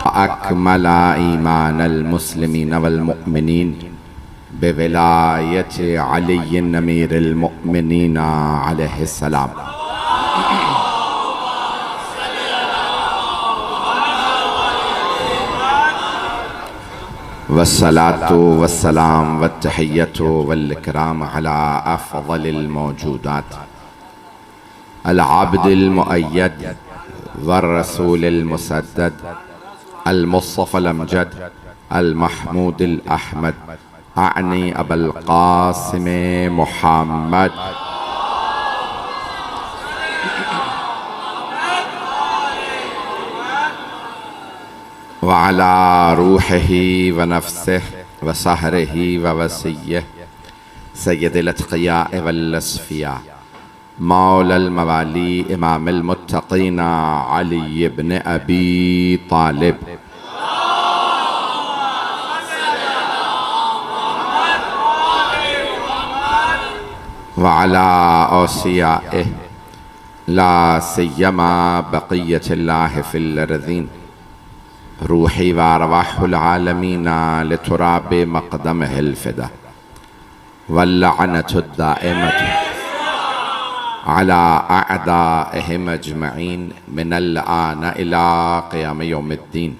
फ़अकमला ईमानल मुस्लिमीन वल मुअमिनीन बिविलायत अली अमीरुल मुअमिनीन अलैहिस्सलाम। वस्सलातु वस्सलाम वत्तहिय्यतु वल इकराम अला अफ़ज़लिल मौजूदात अल आबिदिल मुअय्यद वर रसूलिल मुसद्दद अल मुस्तफ़ल अमजद अल महमूदिल अहमद आनी अबुल क़ासिम मुहम्मद व अला रूहिही व नफ्सिही व सहरिही व वसिय्यिही सय्यदिल अत्क़ियाए वल अस्फ़िया मौलल मवाली इमामुल मुत्तक़ीन अली इब्न अबी तालिब व अला औसियाइही ला सिय्यमा बक़िय्यतिल्लाहि फिल अर्ज़ीन रूही व अरवाहुल आलमीन लितुराबि मक़दमिहिल फ़िदा वल लअनतु दाइमतु अला अअदाइहिम अजमईन मिनल आन इला क़ियाम यौमिद्दीन।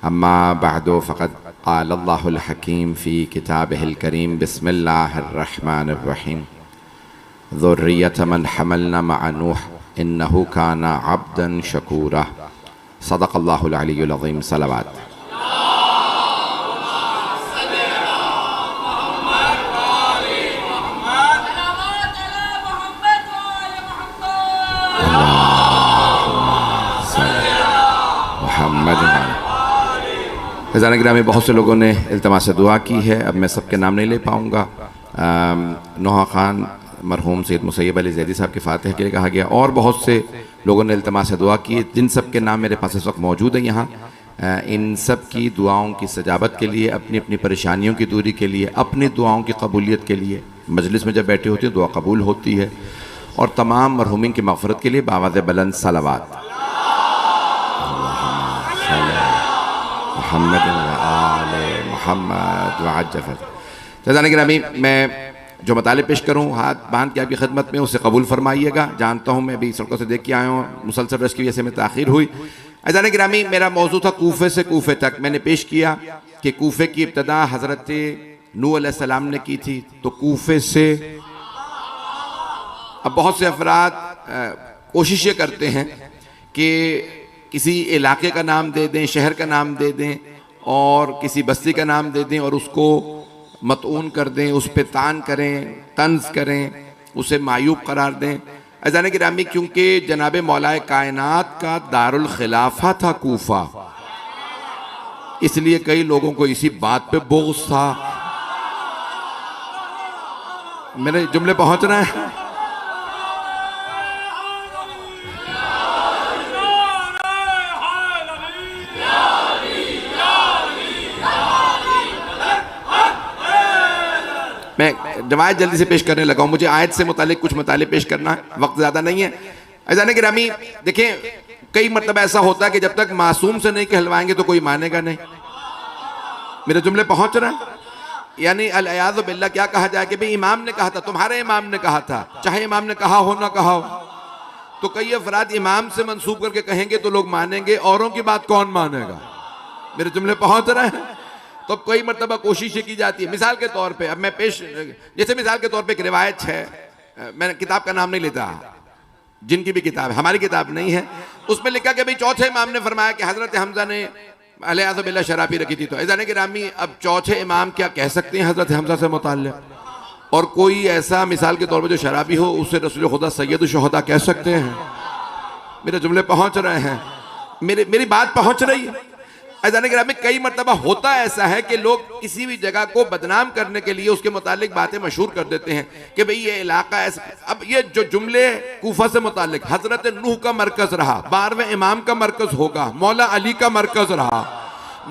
अम्मा बअदु फ़क़द क़ाल अल्लाहुल हकीम फ़ी किताबिहिल करीम बिस्मिल्लाहिर रहमानिर रहीम ज़ुर्रियत मन हमलना मअ नूह इन्नहु काना अब्दन शकूरा। सदक़ल्लाहुल अलीयुल अज़ीम। सलावत। फ़ैज़ान गिरामी, बहुत से लोगों ने इल्तिमास से दुआ की है, अब मैं सबके नाम नहीं ले पाऊँगा। नोहा खान मरहूम सैयद मुसैयब अली ज़ैदी साहब के फ़ातिहा के लिए कहा गया, और बहुत से लोगों ने इल्तिमास से दुआ की, जिन सब के नाम मेरे पास इस वक्त मौजूद हैं यहाँ। इन सब की दुआओं की सजावत के लिए, अपनी अपनी परेशानियों की दूरी के लिए, अपनी दुआओं की कबूलियत के लिए, मजलिस में जब बैठे होते हैं दुआ कबूल होती है, और तमाम मरहूमिन की मग़फ़िरत के लिए बावाज़ बुलंद सलावत। मोहम्मद मोहम्मद वाजफ़त। फ़ैज़ान गिरामी, मैं जो मताले पेश करूँ हाथ बांध के आपकी खिदमत में, उसे कबूल फरमाइएगा। जानता हूँ मैं अभी सड़कों से देख के आया हूँ, मुसलसल रश की वजह से में ताख़ीर हुई। फ़ैज़ान गिरामी, मेरा मौजू था कूफे से कूफे तक। मैंने पेश किया कि कूफे की इब्तदा हज़रत नूह अलैहिस्सलाम ने की थी, तो कूफे से अब बहुत से अफराद कोशिश ये करते हैं कि किसी इलाके का नाम दे दें, शहर का नाम दे दें, और किसी बस्ती का नाम दे दें, और उसको मतऊन कर दें, उस पे तान करें, तंज करें, उसे मायूब करार दें। अज़ान गिरामी, क्योंकि जनाब मौलाए कायनात का दारुल खिलाफा था कूफा, इसलिए कई लोगों को इसी बात पे बोझ था। मेरे जुमले पहुंच रहे हैं? मैं रिवायत जल्दी से पेश करने लगा हूँ, मुझे आयत से मुतालिक कुछ मताले पेश करना है, वक्त ज़्यादा नहीं है। अज़ान गिरामी, देखें, कई मरतबा ऐसा होता है कि जब तक मासूम से नहीं कहलवाएंगे तो कोई मानेगा नहीं। मेरे जुमले पहुँच रहे हैं? यानी अल-इयाज़ु बिल्लाह, क्या कहा जाए कि भाई इमाम ने कहा था, तुम्हारे इमाम ने कहा था, चाहे इमाम ने कहा हो ना कहा हो। तो कई अफराद इमाम से मंसूब करके कहेंगे तो लोग मानेंगे, औरों की बात कौन मानेगा? मेरे जुमले पहुँच रहे हैं? तो कई मरतबा कोशिश की जाती है। मिसाल के तौर पे अब मैं पेश, जैसे मिसाल के तौर पे एक रिवायत है, मैं किताब का नाम नहीं लेता, जिनकी भी किताब है, हमारी किताब नहीं है, उसमें लिखा कि भाई चौथे इमाम ने फरमाया कि हज़रत हमज़ा ने अलैहिस्सलाम बिल्ला शराबी रखी थी। तो अज़ान गिरामी, अब चौथे इमाम क्या कह सकते हैं हज़रत हमज़ा से मुताल्लिक़? और कोई ऐसा मिसाल के तौर पर जो शराबी हो, उससे रसूल खुदा सैयद शुहदा कह सकते हैं? मेरे जुमले पहुँच रहे हैं? मेरी बात पहुँच रही है? अज़ान गिरामी, कई मरतबा होता ऐसा है कि लोग किसी भी जगह को बदनाम करने के लिए उसके मुतालिक बातें मशहूर कर देते हैं कि भाई ये इलाका ऐसा। अब ये जो जुमले कूफा से मुतालिक, हजरत नूह का मरकज रहा, 12वें इमाम का मरकज होगा, मौला अली का मरकज रहा,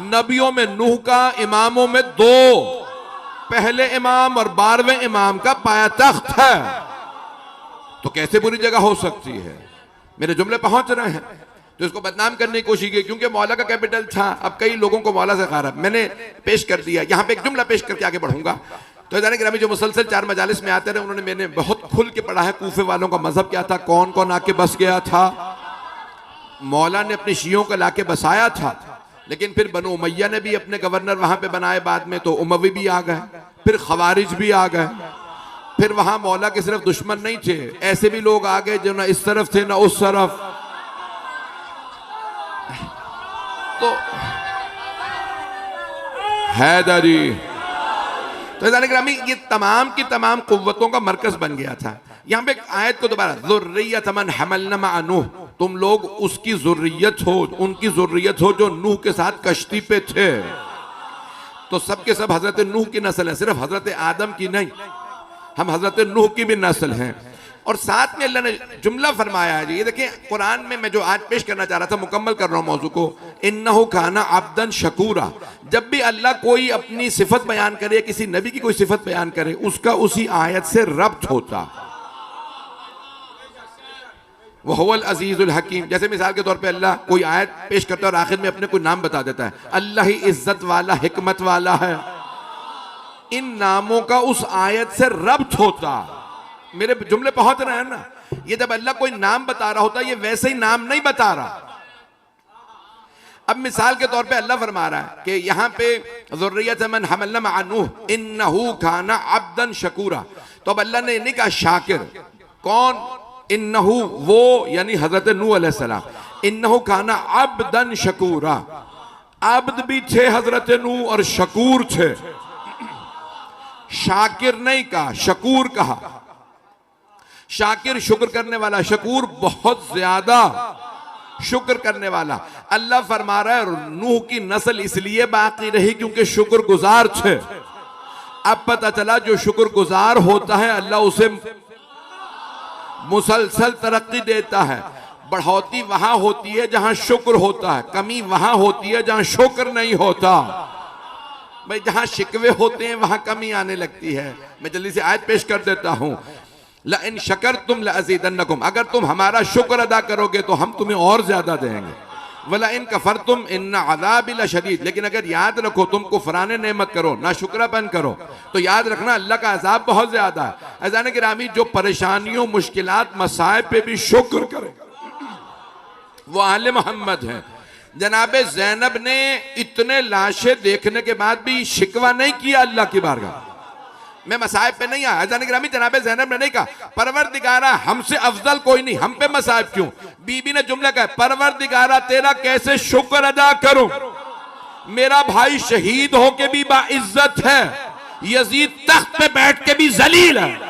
नबियों में नूह का, इमामों में 2, पहले इमाम और 12वें इमाम का पाया तख्त है, तो कैसे बुरी जगह हो सकती है? मेरे जुमले पहुंच रहे हैं? तो इसको बदनाम करने की कोशिश की क्योंकि मौला का कैपिटल था। अब कई लोगों को मौला से खारा मैंने पेश कर दिया। यहाँ पे एक जुमला पेश करके आगे बढ़ूंगा। तो जाने ग्रामी जो मुसलसल 4 मजालिस में आते रहे, उन्होंने मैंने बहुत खुल के पढ़ा है कूफे वालों का मजहब क्या था, कौन कौन आके बस गया था। मौला ने अपने शियों को लाके बसाया था, लेकिन फिर बनु उमैया ने भी अपने गवर्नर वहां पे बनाए बाद में, तो उमवी भी आ गए, फिर खवारिज भी आ गए। फिर वहां मौला के सिर्फ दुश्मन नहीं थे, ऐसे भी लोग आ गए जो ना इस तरफ थे ना उस तरफ। तो हैदरी तो ग्रामी ये तमाम की तमाम कुव्वतों का मरकज बन गया था। यहां पे एक आयत को दोबारा, ज़ुर्रियत मन हमलना मा नूह, तुम लोग उसकी ज़ुर्रियत हो, उनकी ज़ुर्रियत हो जो नूह के साथ कश्ती पे थे। तो सब के सब हजरत नूह की नस्ल है, सिर्फ हजरत आदम की नहीं, हम हजरत नूह की भी नस्ल हैं। और साथ में अल्लाह ने जुमला फरमाया है। ये देखिए कुरान में, मैं जो आज पेश करना चाह रहा था, मुकम्मल कर रहा हूं मौजू को, इन्नहु काना अब्दन शकूरा। जब भी अल्लाह कोई अपनी सिफत बयान करे, किसी नबी की कोई सिफत बयान करे, उसका उसी आयत से रब्त होता। वो हुवल अजीजुल हकीम। जैसे मिसाल के तौर पे अल्लाह कोई आयत पेश करता है और आखिर में अपने कोई नाम बता देता है, अल्लाह ही इज्जत वाला हिकमत वाला है। इन नामों का उस आयत से रब्त होता। मेरे जुमले पहुंच रहे हैं ना। ये जब अल्लाह कोई नाम बता रहा होता, ये वैसे ही नाम नहीं बता रहा। अब मिसाल के तौर पे अल्लाह फरमा रहा है कि यहाँ पे ज़ुर्रियत मन हमलना मा नूह इन्नहु काना अब्दन शकूरा। तो अब अल्लाह ने नहीं कहा शाकिर, कौन? इन्नहु वो, यानी हजरत नूह अलैहिस्सलाम। इन्नहु काना अब्दन शकूरा, अब्द भी थे हजरत नूह और शकूर थे। शाकिर नहीं कहा, शकूर कहा। शाकिर शुक्र करने वाला, शकूर बहुत ज्यादा शुक्र करने वाला। अल्लाह फरमा रहा है नूह की नस्ल इसलिए बाकी रही क्योंकि शुक्र गुजार थे। अब पता चला जो शुक्र गुजार होता है अल्लाह उसे मुसलसल तरक्की देता है। बढ़ोती वहां होती है जहां शुक्र होता है, कमी वहां होती है जहां शुक्र नहीं होता। भाई जहां शिकवे होते हैं वहां कमी आने लगती है। मैं जल्दी से आयत पेश कर देता हूं। ला इन शकरतुम लअज़ीदन्नकुम, अगर तुम हमारा शुक्र अदा करोगे तो हम तुम्हें और ज्यादा देंगे। वला इन कफरतुम इन्ना अज़ाबी लशदीद, लेकिन अगर याद रखो तुम कुफराने नेमत करो, ना शुक्रापन करो, तो याद रखना अल्लाह का अज़ाब बहुत ज्यादा है। अज़ान गिरामी, जो परेशानियों मुश्किलात मसाइब पे भी शुक्र करे वो आले मोहम्मद हैं। जनाबे ज़ैनब ने इतने लाशें देखने के बाद भी शिकवा नहीं किया अल्लाह की बारगाह। मैं मसाइब पे नहीं आया। अज़ान गिरामी, जनाबे ज़ैनब ने नहीं कहा परवरदिगारा हमसे अफजल कोई नहीं, हम पे मसाइब क्यों। बीबी ने जुमला कहा, परवरदिगारा तेरा कैसे शुक्र अदा करूं, मेरा भाई शहीद होके भी बाइज्जत है, यजीद तख्त पे बैठ के भी जलील है।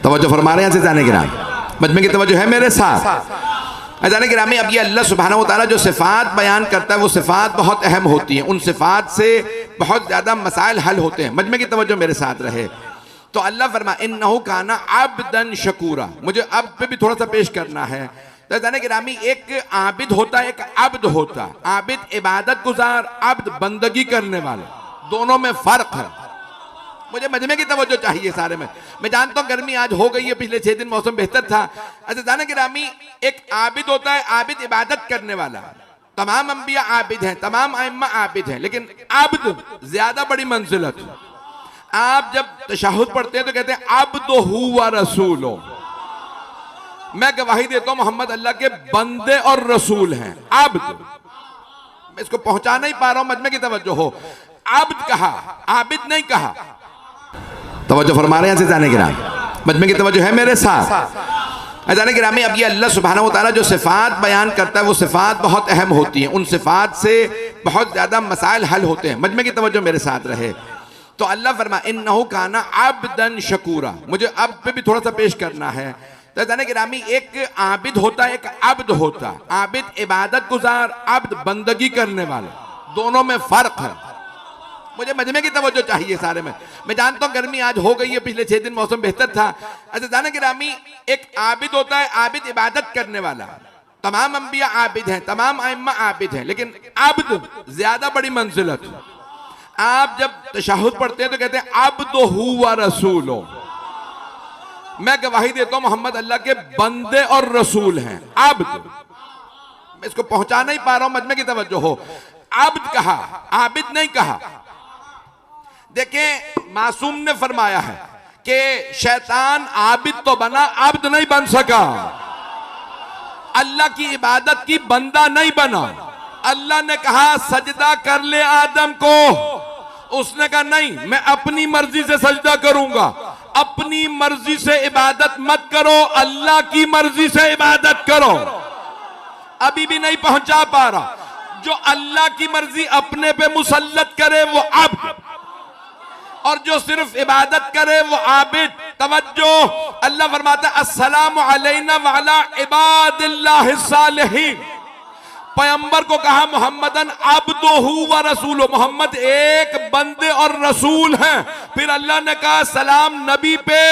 तवज्जो फरमा रहे हैं से जाने गिराम, मजमे की तवज्जो है मेरे साथ। जाने गिरामी, अब ये अल्लाह सुब्हानहू व तआला जो सिफात बयान करता है वो सिफात बहुत अहम होती हैं, उन सिफात से बहुत ज़्यादा मसाइल हल होते हैं। मजमे की तवज्जो मेरे साथ रहे। तो अल्लाह फरमा इन्नहु काना अब्दन शकूरा। मुझे अब पे भी थोड़ा सा पेश करना है। तो जाने गिरामी, एक आबिद होता है, एक अब्द होता है। आबिद इबादत गुजार, अब्द बंदगी करने वाला, दोनों में फर्क है। मुझे मजमे की तवज्जो चाहिए सारे में। मैं जानता हूँ गर्मी आज हो गई है, पिछले 6 दिन मौसम बेहतर था। अच्छा जाने गिरामी, एक आबिद होता है, आबिद इबादत करने वाला। तमाम अंबिया आबिद हैं, तमाम आइम्मा आबिद हैं, लेकिन अब्द ज्यादा बड़ी मंजिलत। आप जब तशहुद पढ़ते हैं तो कहते हैं अब्दु व रसूलो, मैं गवाही देता हूं मोहम्मद अल्लाह के बंदे और रसूल हैं। अब्द, मैं इसको पहुंचा नहीं पा रहा हूं, मजमे की तवज्जो हो। अब्द कहा, आबिद नहीं कहा। तवज्जो फरमा रहे हैं जाने गिराम, मजमे की तवज्जो है मेरे साथ। अज़ान गिरामी, अब ये अल्लाह सुब्हानहू व तआला जो सिफ़ात बयान करता है वो सिफ़ात बहुत अहम होती हैं, उन सिफ़ात से बहुत ज़्यादा मसाइल हल होते हैं। मजमे की तवज्जो मेरे साथ रहे। तो अल्लाह फरमा इन्नहु काना अब्दन शकूरा, मुझे अब पे भी थोड़ा सा पेश करना है। तो अज़ान गिरामी, एक आबिद होता है, एक अब्द होता है। आबिद इबादत गुजार, अब्द बंदगी करने वाले, दोनों में फ़र्क है। मुझे मजमे की तवज्जो चाहिए सारे में। मैं जानता हूं गर्मी आज हो गई है, पिछले 6 दिन मौसम बेहतर था। अच्छा जाने गिरामी, एक आबिद होता है, आबिद इबादत करने वाला। तमाम अंबिया आबिद हैं, तमाम आइम्मा आबिद हैं, लेकिन अब्द ज्यादा बड़ी मंजिलत। आप जब तशहुद पढ़ते हैं तो कहते हैं अब्दु व रसूलो, मैं गवाही देता हूं मोहम्मद अल्लाह के बंदे और रसूल हैं। अब्द, मैं इसको पहुंचा नहीं पा रहा हूं, मजमे की तवज्जो हो। अब्द कहा, आबिद नहीं कहा। देखें, मासूम ने फरमाया है कि शैतान आबिद तो बना, अब्द नहीं बन सका। अल्लाह की इबादत की बंदा नहीं बना। अल्लाह ने कहा सजदा कर ले आदम को, उसने कहा नहीं, मैं अपनी मर्जी से सजदा करूंगा। अपनी मर्जी से इबादत मत करो, अल्लाह की मर्जी से इबादत करो। अभी भी नहीं पहुंचा पा रहा। जो अल्लाह की मर्जी अपने पे मुसल्लत करे वो अब्द, और जो सिर्फ इबादत करे वो आबिद। तवज्जो, अल्लाह फरमाता है अस्सलामु अलैना व अला इबादिल्लाहिस सालिहीन। पैगंबर को कहा मोहम्मदन अब्दुहु व रसूलु, मोहम्मद एक बंदे और रसूल हैं। फिर अल्लाह ने कहा सलाम नबी पे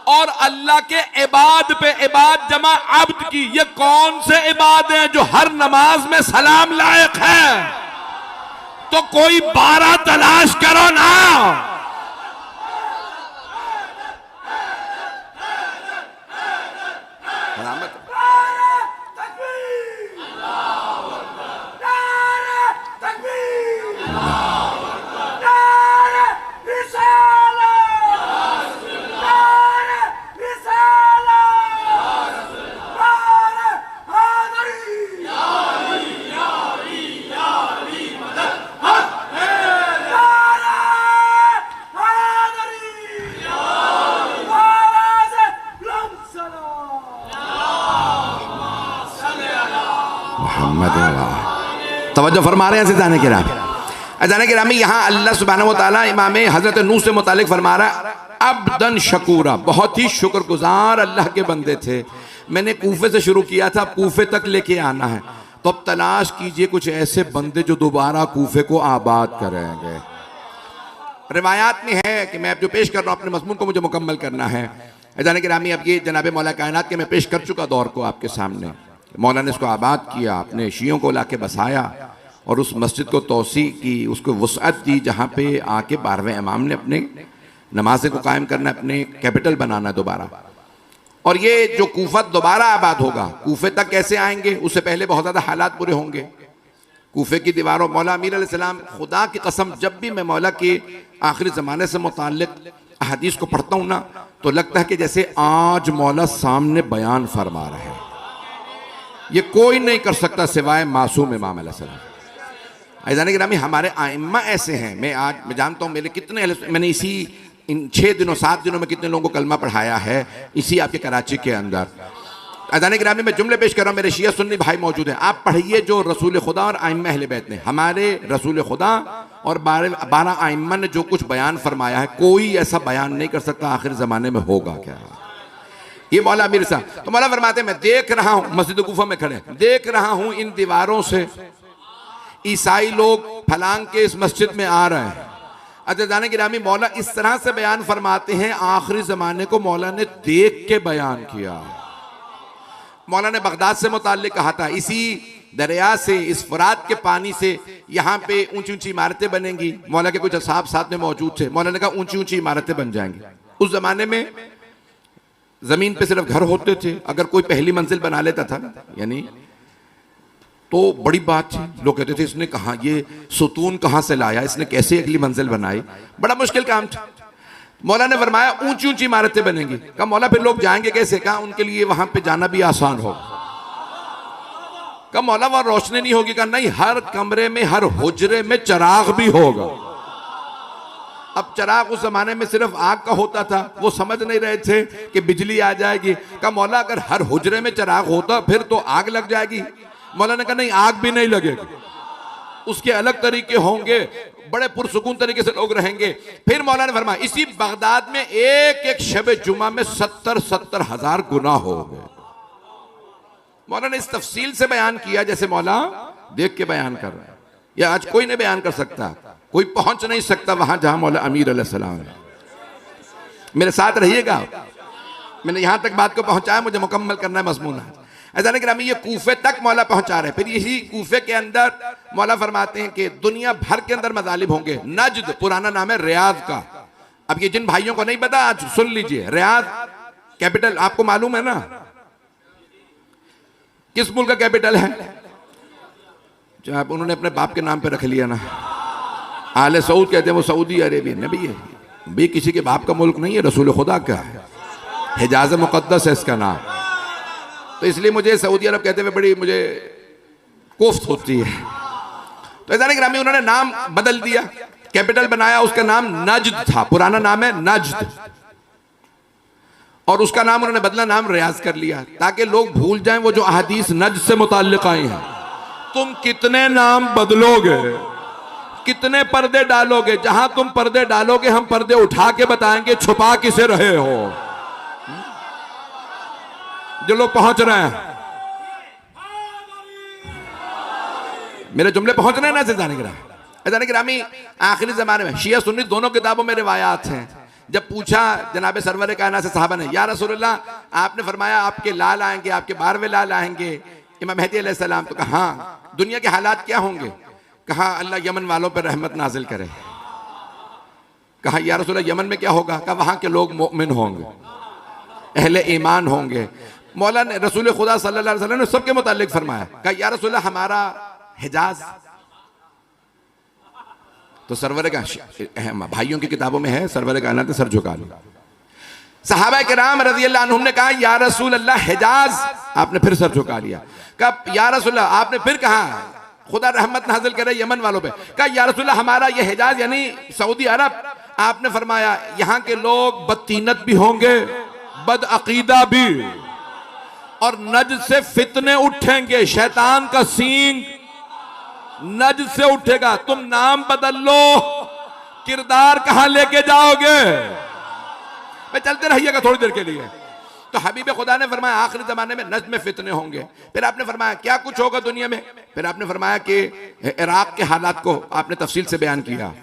और अल्लाह के इबाद पे। इबाद जमा अब्द की। ये कौन से इबाद हैं जो हर नमाज में सलाम लायक है? तो कोई 12 तलाश करो ना। तवज्जो फरमा रहे हैं जाने के रामी, यहाँ अल्लाह सुब्हानहू व तआला इमाम हजरत नूह से मुतालिक फरमा रहा है अब्दन शकूरा, बहुत ही शुक्रगुजार अल्लाह के बंदे थे। मैंने कूफे से शुरू किया था, कूफे तक लेके आना है, तो अब तलाश कीजिए कुछ ऐसे बंदे जो दोबारा कूफे को आबाद करेंगे। रिवायात में है कि मैं अब जो पेश कर रहा हूँ अपने मज़मून को मुझे मुकम्मल करना है। जाने के रामी, अब ये जनाब मौला कायनात के मैं पेश कर चुका दौर को आपके सामने। मौला ने इसको आबाद किया, अपने शियों को लाके बसाया और उस मस्जिद को तोसी की, उसको वसअत दी जहाँ पे आके 12वें इमाम ने अपने नमाज़ें को कायम करना, अपने कैपिटल बनाना दोबारा। और ये जो कूफा दोबारा आबाद होगा, कूफे तक कैसे आएंगे? उससे पहले बहुत ज़्यादा हालात बुरे होंगे। कूफे की दीवारों, मौला अमीर अलैहिस्सलाम, खुदा की कसम जब भी मैं मौला के आखिरी ज़माने से मुताल्लिक़ हदीस को पढ़ता हूँ ना, तो लगता है कि जैसे आज मौला सामने बयान फरमा रहे हैं। ये कोई नहीं कर सकता सिवाय मासूम इमाम अलैहिस्सलाम। ऐज़ान गिरामी, हमारे आइम्मा ऐसे हैं। मैं जानता हूँ मेरे कितने, मैंने इसी इन 6 दिनों 7 दिनों में कितने लोगों को कलमा पढ़ाया है इसी आपके कराची के अंदर। ऐज़ान गिरामी, मैं जुमले पेश कर रहा हूँ, मेरे शिया सुन्नी भाई मौजूद हैं। आप पढ़िए जो रसूल खुदा और आइम्मा अहले बैत ने, हमारे रसूल खुदा और 12 आइम्मा ने जो कुछ बयान फरमाया है, कोई ऐसा बयान नहीं कर सकता आखिर ज़माने में होगा क्या। ये मौला अमीर साहब, तो मौला फरमाते, मैं देख रहा हूँ मस्जिद कूफा में खड़े, देख रहा हूँ इन दीवारों से ईसाई लोग फलांग के इस मस्जिद में आ रहे हैं। अच्छा जाने गिरामी, मौला इस तरह से बयान फरमाते हैं, आखिरी ज़माने को मौला ने देख के बयान किया। मौला ने बगदाद से मुताल्लिक कहा था, इसी दरिया से, इस फुरात के पानी से यहाँ पे ऊंची ऊंची इमारतें बनेंगी। मौला के कुछ असहाब साथ में मौजूद थे। मौला ने कहा ऊंची ऊंची इमारतें बन जाएंगी। उस जमाने में जमीन पे सिर्फ घर होते थे, अगर कोई पहली मंजिल बना लेता था, यानी तो बड़ी बात थी। लोग कहते थे इसने कहा, ये सुतून कहां से लाया, इसने कैसे अगली मंजिल बनाई, बड़ा मुश्किल काम था। मौला ने फरमाया ऊंची ऊंची इमारतें बनेंगी। कहा मौला फिर लोग जाएंगे कैसे? कहा उनके लिए वहां पे जाना भी आसान होगा। कहा मौला वहां रोशनी नहीं होगी? कहा नहीं, हर कमरे में हर हुजरे में चिराग भी होगा। अब चिराग उस जमाने में सिर्फ आग का होता था, वो समझ नहीं रहे थे कि बिजली आ जाएगी। कहा मौला अगर हर हुजरे में चिराग होता फिर तो आग लग जाएगी। मौला ने कहा नहीं, आग भी नहीं लगेगी, उसके अलग तरीके होंगे, बड़े पुरसुकून तरीके से लोग रहेंगे। फिर मौला ने फरमाया इसी बगदाद में एक एक शब जुमा में 70-70 हजार गुनाह हो गए। मौला ने इस तफसील से बयान किया जैसे मौला देख के बयान कर रहा है, या आज कोई नहीं बयान कर सकता, कोई पहुंच नहीं सकता वहां जहां मौला अमीर अलैहिस्सलाम है। मेरे साथ रहिएगा, मैंने यहां तक बात को पहुंचाया, मुझे मुकम्मल करना है मजमून। ऐसा नहीं कि ये कूफे तक मौला पहुंचा रहे। फिर यही कूफे के अंदर मौला फरमाते हैं कि दुनिया भर के अंदर मजालिब होंगे। नजद पुराना नाम है रियाद का। अब ये जिन भाइयों को नहीं पता आज सुन लीजिए, रियाद कैपिटल आपको मालूम है ना, किस मुल्क का कैपिटल है? जो आप उन्होंने अपने बाप के नाम पे रख लिया ना, आले सऊद कहते हैं, वो सऊदी अरेबियन है भैया, भी किसी के बाप का मुल्क नहीं है, रसूल खुदा का है, हिजाज मुकद्दस है इसका नाम। तो इसलिए मुझे सऊदी अरब कहते हुए बड़ी मुझे कोफ्त होती है। तो ऐसा नहीं, उन्होंने नाम बदल दिया, कैपिटल बनाया, उसका नाम नजद था, पुराना नाम है नजद, और उसका नाम उन्होंने बदला, नाम रियाज कर लिया, ताकि लोग भूल जाएं वो जो अहादीस नजद से मुताल्लिक आई हैं। तुम कितने नाम बदलोगे, कितने पर्दे डालोगे, जहां तुम पर्दे डालोगे हम पर्दे उठा के बताएंगे छुपा किसे रहे हो। जो लोग पहुंच रहे हैं, मेरे जुमले पहुंच रहे हैं ना जाने गिरामी। आखिरी जमाने में शिया सुन्नी दोनों किताबों में रिवायात हैं। जब पूछा जनाब सरवर कायनात से साहबा ने, या रसूलल्लाह आपने फरमाया आपके लाल आएंगे, आपके 12वें लाल आएंगे, इमाम मेहदी अलैहिस्सलाम। तो कहा हाँ, दुनिया के हालात क्या होंगे? कहा अल्लाह यमन वालों पर रहमत नाजिल करे। कहा या रसूलल्लाह यमन में क्या होगा? कहा वहां के लोग मोमिन होंगे, अहले ईमान होंगे। मौला ने रसूल खुदा सल्लल्लाहु अलैहि वसल्लम ने सबके मुतालिक फरमाया, कहा या रसूलल्लाह हमारा हिजाज। तो सरवर का भाइयों की किताबों में है, सरवर कायनात ने सर झुका लिया। सहाबा किराम रज़ियल्लाहु अन्हुम ने कहा या रसूल अल्लाह हिजाज, आपने फिर सर झुका लिया। कहा या रसूल अल्लाह, आपने फिर कहा खुदा रहमत नाज़िल करे यमन वालों पे। कहा या रसूल अल्लाह हमारा ये हिजाज यानी सऊदी अरब। आपने फरमाया यहाँ के लोग बदतीनत भी होंगे, बदअकीदा भी, और नज से फितने उठेंगे, शैतान का सींग नज से उठेगा। तुम नाम बदल लो, किरदार कहां लेके जाओगे? मैं चलते रहिएगा थोड़ी देर के लिए। तो हबीब खुदा ने फरमाया आखिरी जमाने में नज में फितने होंगे। फिर आपने फरमाया क्या कुछ होगा दुनिया में? फिर आपने फरमाया कि इराक के हालात को आपने तफसील से बयान किया।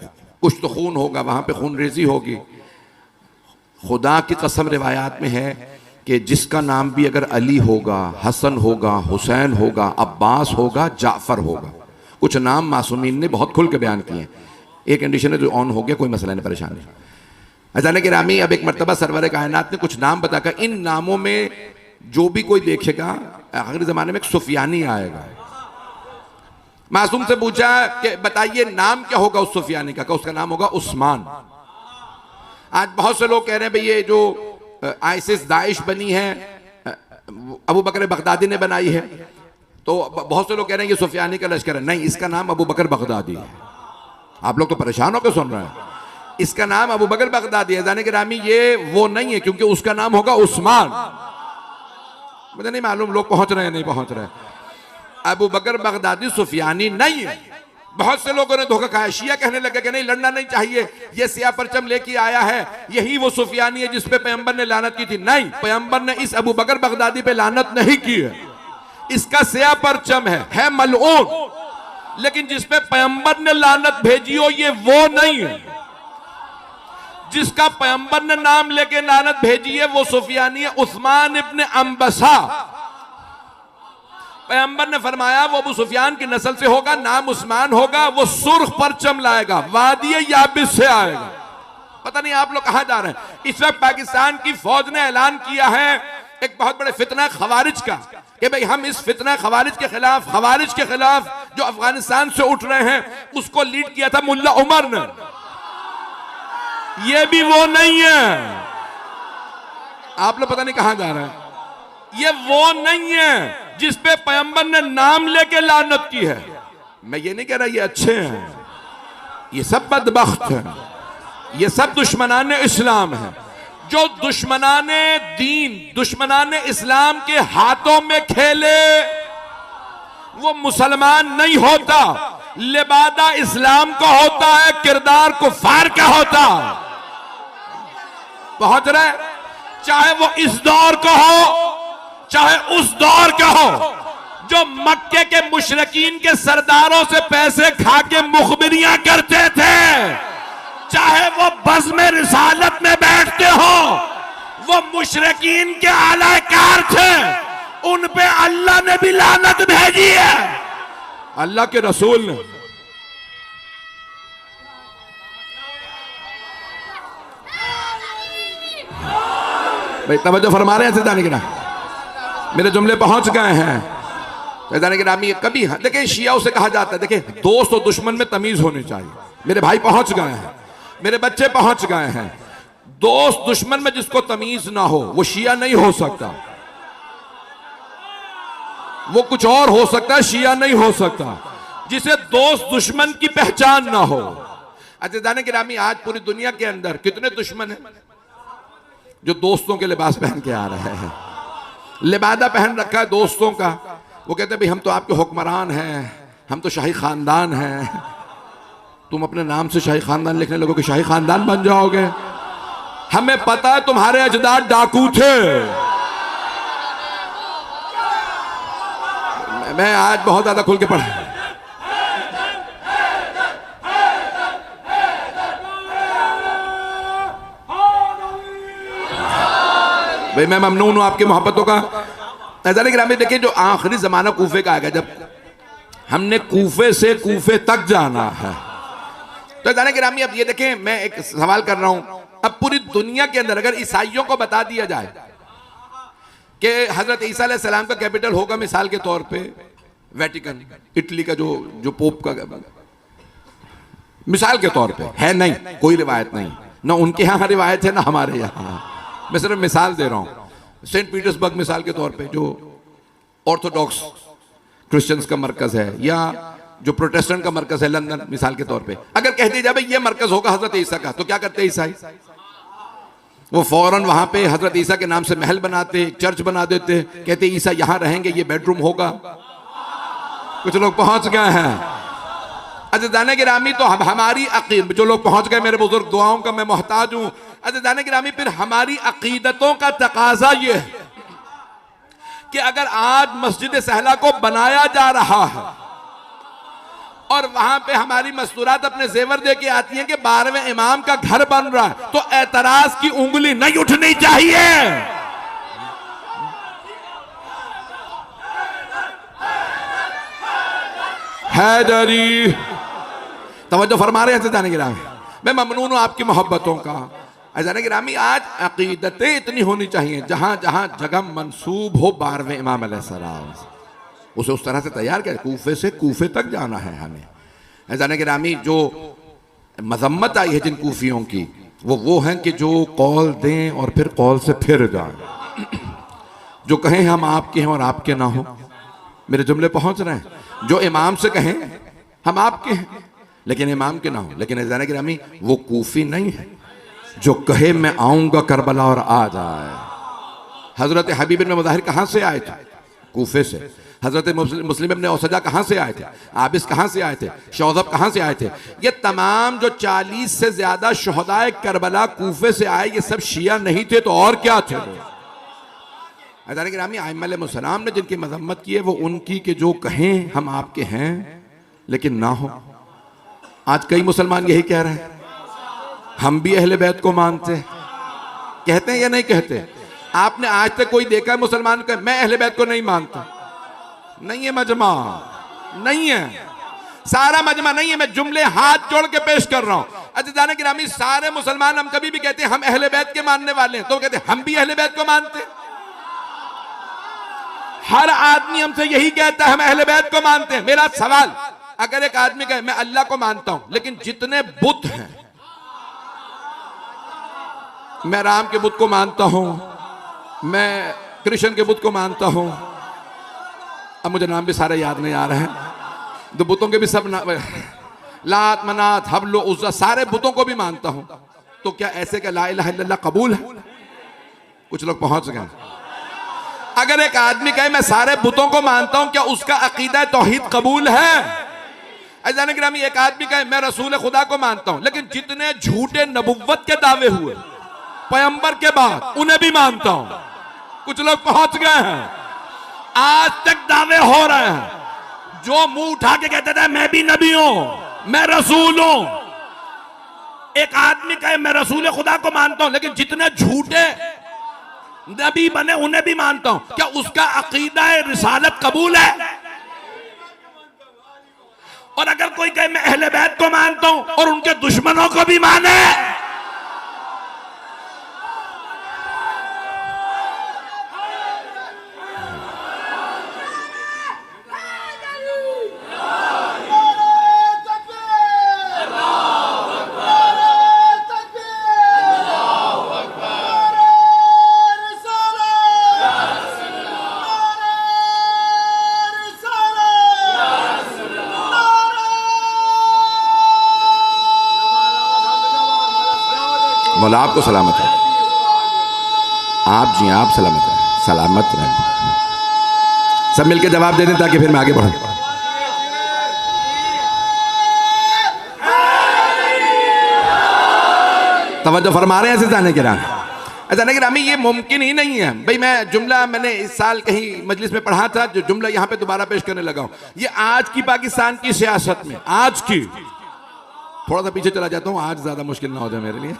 कुछ तो खून होगा, वहां पे खून रेजी होगी। खुदा की कसम रिवायात में है कि जिसका नाम भी अगर अली होगा, हसन होगा, हुसैन होगा, अब्बास होगा, जाफर होगा, कुछ नाम मासूमीन ने बहुत खुल के बयान किए हैं। एक कंडीशन है जो ऑन हो गया, कोई मसला नहीं, परेशान नहीं। अचानक गिरामी अब एक मर्तबा सरवर कायनात ने कुछ नाम बताकर, इन नामों में जो भी कोई देखेगा आखिरी जमाने में एक सुफियानी आएगा। मासूम से पूछा कि बताइए नाम क्या होगा उस सुफियानी का? उसका नाम होगा उस्मान। आज बहुत से लोग कह रहे हैं भाई ये जो आईसिस दाइश बनी है अबू बकर बगदादी ने बनाई है, तो बहुत से लोग कह रहे हैं ये सुफियानी का लश्कर है। नहीं, इसका नाम अबू बकर बगदादी है। आप लोग तो परेशान होकर सुन रहे हैं। इसका नाम अबू बकर बगदादी है। जाने के रामी ये वो नहीं है, क्योंकि उसका नाम होगा उस्मान। मुझे नहीं मालूम लोग पहुंच रहे हैं नहीं पहुंच रहे। अबू बकर बगदादी सुफियानी नहीं है। बहुत से लोगों ने धोखा खाया। शिया कहने लगे कि नहीं, लड़ना नहीं चाहिए, ये सिया परचम लेके आया है, यही वो सुफियानी है जिस पे पैगंबर ने लानत की थी। नहीं, पैगंबर ने इस अबू बकर बगदादी पे लानत नहीं की है। इसका सिया परचम है मलऊन, लेकिन जिस पे पैगंबर ने लानत भेजी हो ये वो नहीं है। जिसका पैगंबर ने नाम लेके लानत भेजी है वो सुफियानी है उस्मान इब्न अंबसा। पैगंबर ने फरमाया वो अबू सुफियान की नस्ल से होगा, नाम उस्मान होगा, वो सुर्ख परचम लाएगा, वादी याबिस से आएगा। पता नहीं आप लोग कहां जा रहे हैं। इस वक्त पाकिस्तान की फौज ने ऐलान किया है एक बहुत बड़े फितना खवारिज का, कि भाई हम इस फितना खवारिज के खिलाफ जो अफगानिस्तान से उठ रहे हैं, उसको लीड किया था मुल्ला उमर ने। ये भी वो नहीं है, आप लोग पता नहीं कहां जा रहे हैं। ये वो नहीं है जिस पे पैगंबर ने नाम लेके लानत की है। मैं ये नहीं कह रहा ये अच्छे हैं, ये सब बदबख्त हैं, ये सब दुश्मनाने इस्लाम हैं। जो दुश्मनाने दीन, दुश्मनाने इस्लाम के हाथों में खेले वो मुसलमान नहीं होता। लिबादा इस्लाम का होता है, किरदार कुफार का होता। पहुंच रहे, चाहे वो इस दौर का हो चाहे उस दौर का हो, जो मक्के के मुशरिकीन के सरदारों से पैसे खा के मुखबिरियां करते थे, चाहे वो बज़्म रिसालत में बैठते हो, वो मुशरिकीन के आलाकार थे, उन पे अल्लाह ने भी लानत भेजी है, अल्लाह के रसूल ने। भाई तवज्जो फरमा रहे हैं सैयदान किराम, मेरे जुमले पहुंच गए हैं सैयदान किराम। ये कभी देखिए शियाओं से कहा जाता है, देखिए दोस्त और दुश्मन में तमीज होनी चाहिए। मेरे भाई पहुंच गए हैं, मेरे बच्चे पहुंच गए हैं। दोस्त दुश्मन में जिसको तमीज ना हो वो शिया नहीं हो सकता, वो कुछ और हो सकता है, शिया नहीं हो सकता। जिसे दोस्त दुश्मन की पहचान ना हो। अच्छा जाने गिरामी, आज पूरी दुनिया के अंदर कितने दुश्मन हैं जो दोस्तों के लिबास पहन के आ रहे हैं, लिबादा पहन रखा है दोस्तों का। वो कहते हैं भाई हम तो आपके हुक्मरान हैं, हम तो शाही खानदान हैं। तुम अपने नाम से शाही खानदान लिखने लगो कि शाही खानदान बन जाओगे। हमें पता है तुम्हारे अजदाद डाकू थे। मैं आज बहुत ज्यादा खुल के पढ़ा, भाई मैं ममनून हूं आपकी मोहब्बतों का। नज़ारे गिरामी देखिए, जो आखिरी जमाना कूफे का आ गया, जब हमने कूफे से कूफे तक जाना है, तो नज़ारे गिरामी अब ये देखें, मैं एक सवाल कर रहा हूं, अब पूरी दुनिया के अंदर अगर ईसाइयों को बता दिया जाए कि हजरत ईसा अलैहिस्सलाम का कैपिटल होगा मिसाल के तौर पे वेटिकन, इटली का जो पोप का, मिसाल के तौर पे है, नहीं कोई रिवायत नहीं, ना उनके यहाँ रिवायत है ना हमारे यहाँ, मैं सिर्फ मिसाल दे रहा हूं। सेंट पीटर्सबर्ग मिसाल के तौर पे जो ऑर्थोडॉक्स क्रिश्चियंस का मरकज है, या जो प्रोटेस्टेंट का मरकज है लंदन मिसाल के तौर पे, अगर कह दिया जाए ये मरकज होगा हजरत ईसा का, तो क्या करते ईसाई? वो फौरन वहां पे हजरत ईसा के नाम से महल बनाते, चर्च बना देते, कहते ईसा यहां रहेंगे, ये बेडरूम होगा। कुछ लोग पहुंच गए हैं। अच्छा जाने गिरामी, तो हमारी अकीदत, जो लोग पहुंच गए मेरे बुजुर्ग, दुआओं का मैं मोहताज हूं। अच्छा जाने गिरामी, फिर हमारी अकीदतों का तकाजा ये है कि अगर आज मस्जिद सहला को बनाया जा रहा है और वहां पे हमारी मस्तूरात अपने जेवर दे के आती हैं कि 12वें इमाम का घर बन रहा है, तो एतराज की उंगली नहीं उठनी चाहिए। हैदरी, तवज्जो फरमा रहे हैं जाने गिरामी, मैं ममनून हूं आपकी मोहब्बतों का। जाने गिरामी, आज अकीदतें इतनी होनी चाहिए, जहां जहां जगह मंसूब हो 12वें इमाम अलैहिस्सलाम, उसे उस तरह से तैयार किया। कूफे से कूफे तक जाना है हमें। जाने गिरामी, जो मजम्मत आई है जिन कूफियों की, वो हैं कि जो कौल दें और फिर कौल से फिर जाएं, जो कहें हम आपके हैं और आपके ना हो। मेरे जुमले पहुंच रहे हैं? जो इमाम से कहें हम आपके हैं लेकिन इमाम के ना हो। लेकिन जाने गिरामी, वो कूफी नहीं है जो कहे मैं आऊंगा करबला और आ जाए। हजरत हबीब इब्न मुज़ाहिर कहां से आए थे? कूफे से। हजरत मुस्लिम इब्न औसजा कहां से आए थे? आबिस कहां से आए थे? शौज़ब कहां से आए थे? ये तमाम जो 40 से ज्यादा शुहदाए करबला कूफे से आए, ये सब शिया नहीं थे तो और क्या थे? अज़ान गिरामी, आइम्मा अलैहिस्सलाम ने जिनकी मजम्मत की है वो उनकी कि जो कहें हम आपके हैं लेकिन ना हो। आज कई मुसलमान यही कह रहे हैं, हम भी अहले बैत को मानते हैं। कहते हैं या नहीं कहते? आपने आज तक कोई देखा है मुसलमान का मैं अहले बैत को नहीं मानता? नहीं है मजमा, नहीं है, सारा मजमा नहीं है। मैं जुमले हाथ जोड़ के पेश कर रहा हूं। अच्छा जाने गिरामी, सारे मुसलमान हम कभी भी कहते हैं हम अहले बैत के मानने वाले हैं, तो कहते हैं हम भी अहले बैत को मानते हैं। हर आदमी हमसे यही कहता है हम अहले बैत को मानते हैं। मेरा सवाल, अगर एक आदमी कहे मैं अल्लाह को मानता हूं लेकिन जितने बुत हैं, मैं राम के बुत को मानता हूं, मैं कृष्ण के बुत को मानता हूं, अब मुझे नाम भी सारे याद नहीं आ रहे हैं, तो बुतों के भी सब लात मनात हब्ल उज़्ज़ा सारे बुतों को भी मानता हूं, तो क्या ऐसे का ला इलाहा इल्लल्लाह कबूल है? कुछ लोग पहुंच गए। अगर एक आदमी कहे मैं सारे बुतों को मानता हूं, क्या उसका अकीदा तौहीद कबूल है? अज़ीज़ान गिरामी, एक आदमी कहे मैं रसूल खुदा को मानता हूं लेकिन जितने झूठे नबुव्वत के दावे हुए पैगंबर के बाद उन्हें भी मानता हूं, कुछ लोग पहुंच गए हैं। आज तक दावे हो रहे हैं, जो मुंह उठा के कहते थे मैं भी नबी हूं, मैं रसूल हूं। एक आदमी कहे मैं रसूल खुदा को मानता हूं लेकिन जितने झूठे नबी बने उन्हें भी मानता हूं, क्या उसका अकीदा रिसालत कबूल है? और अगर कोई कहे मैं अहले बैत को मानता हूं और उनके दुश्मनों को भी माने, मौला आपको सलामत है। आप जी आप सलामत है, सलामत रहें। सब मिलकर जवाब दे दें ताकि फिर मैं आगे बढ़ूं। तवज्जो फरमा रहे हैं अज़ीज़ान गिरामी। अज़ीज़ान गिरामी, ये मुमकिन ही नहीं है भाई। मैं जुमला मैंने इस साल कहीं मजलिस में पढ़ा था, जो जुमला यहाँ पे दोबारा पेश करने लगा हूँ, ये आज की पाकिस्तान की सियासत में, आज की, थोड़ा सा पीछे चला जाता हूँ, आज ज्यादा मुश्किल ना हो जाए मेरे लिए,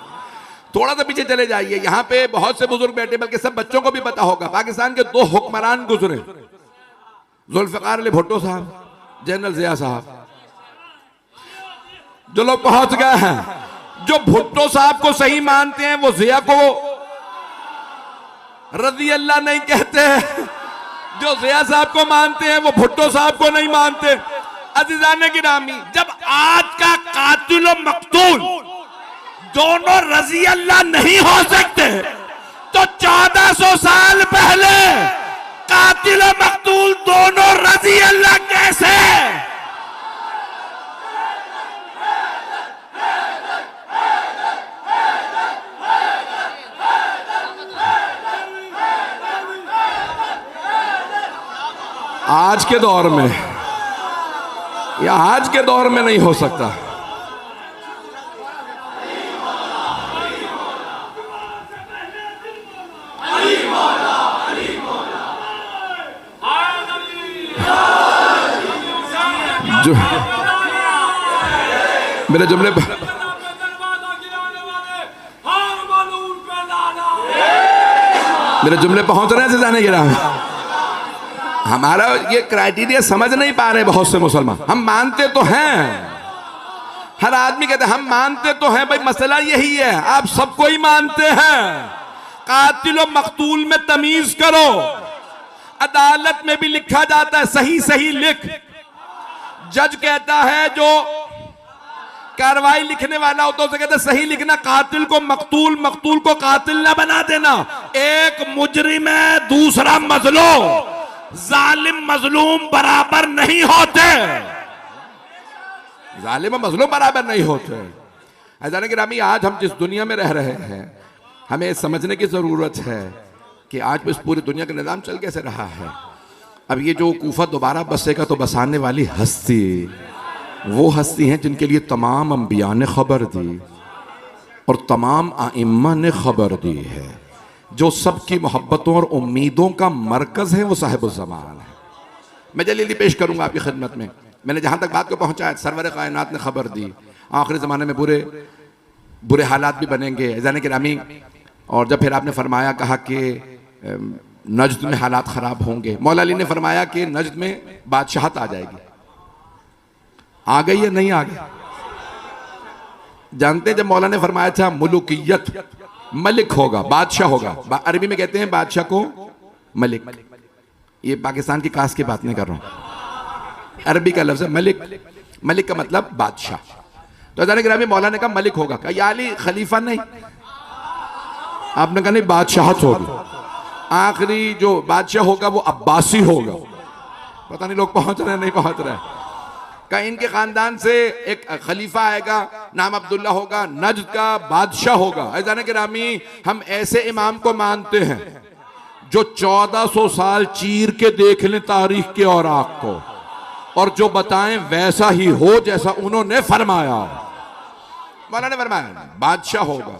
थोड़ा सा पीछे चले जाइए। यहाँ पे बहुत से बुजुर्ग बैठे, बल्कि सब बच्चों को भी पता होगा, पाकिस्तान के 2 हुक्मरान गुजरे, जुल्फ़िकार अली भुट्टो साहब, जनरल ज़िया साहब। जो लोग पहुंच गए हैं, जो भुट्टो साहब को सही मानते हैं वो ज़िया को रज़ी अल्लाह नहीं कहते, जो ज़िया साहब को मानते हैं वो भुट्टो साहब को नहीं मानते। अज़ीज़ान गिरामी, जब आज का कातिल और मक़तूल दोनों रज़ी अल्लाह नहीं हो सकते, तो 1400 साल पहले कातिल और मक़तूल दोनों रज़ी अल्लाह कैसे? आज के दौर में या आज के दौर में नहीं हो सकता। जो मेरे जुमले पहुंच रहे हैं अज़ीज़ान गिरामी। हमारा ये क्राइटेरिया समझ नहीं पा रहे बहुत से मुसलमान। हम मानते तो हैं, हर आदमी कहते हैं हम मानते तो हैं, भाई मसला यही है, आप सबको ही मानते हैं। कातिल और मकतूल में तमीज करो। अदालत में भी लिखा जाता है सही सही लिख। जज कहता है, जो कार्रवाई लिखने वाला होता है उसे कहता है सही लिखना, कातिल को मकतूल, मकतूल को कातिल ना बना देना। एक मुजरिम है, दूसरा मजलूम, जालिम मजलूम बराबर नहीं होते, जालिम और मजलूम बराबर नहीं होते। अज़ीज़ान गिरामी, आज हम जिस दुनिया में रह रहे हैं, हमें समझने की जरूरत है कि आज इस पूरी दुनिया का निज़ाम चल कैसे रहा है। अब ये जो कूफा दोबारा बसेगा तो बसाने वाली हस्ती वो हस्ती हैं जिनके लिए तमाम अंबिया ने खबर दी और तमाम आइम्मा ने खबर दी है। जो सबकी मोहब्बतों और उम्मीदों का मरकज है वो साहिब-उज़्ज़मान है। मैं जल्दी पेश करूंगा आपकी खिदमत में। मैंने जहां तक बात को पहुंचाया, सरवर कायनात ने खबर दी आखिरी ज़माने में बुरे बुरे हालात भी बनेंगे अज़ीज़ान गिरामी। और जब फिर आपने फरमाया, कहा कि नजद में हालात ख़राब होंगे, मौला अली ने फरमाया कि नजद में बादशाहत आ जाएगी। आ गई या नहीं आ गई? जानते हैं जब मौला ने फरमाया था मुलुकियत, मलिक होगा, बादशाह होगा, अरबी में कहते हैं बादशाह को मलिक, ये पाकिस्तान की कास्ट की बात नहीं कर रहा हूं, अरबी का लफ्ज है मलिक। मलिक का मतलब बादशाह। तो अज़ान गिरामी मौला ने कहा मलिक होगा, कहा या अली खलीफा नहीं, आपने कहा नहीं बादशाहत होगी, आखिरी जो बादशाह होगा वो अब्बासी होगा। पता नहीं लोग पहुंच रहे हैं नहीं पहुंच रहे। कहा इनके खानदान से एक खलीफा आएगा, नाम अब्दुल्ला होगा, नज्द का बादशाह होगा। अज़ान गिरामी हम ऐसे इमाम को मानते हैं जो 1400 साल चीर के देख लें तारीख के औराक को, और जो बताएं वैसा ही हो जैसा उन्होंने फरमाया। मौलाना ने फरमाया बादशाह होगा।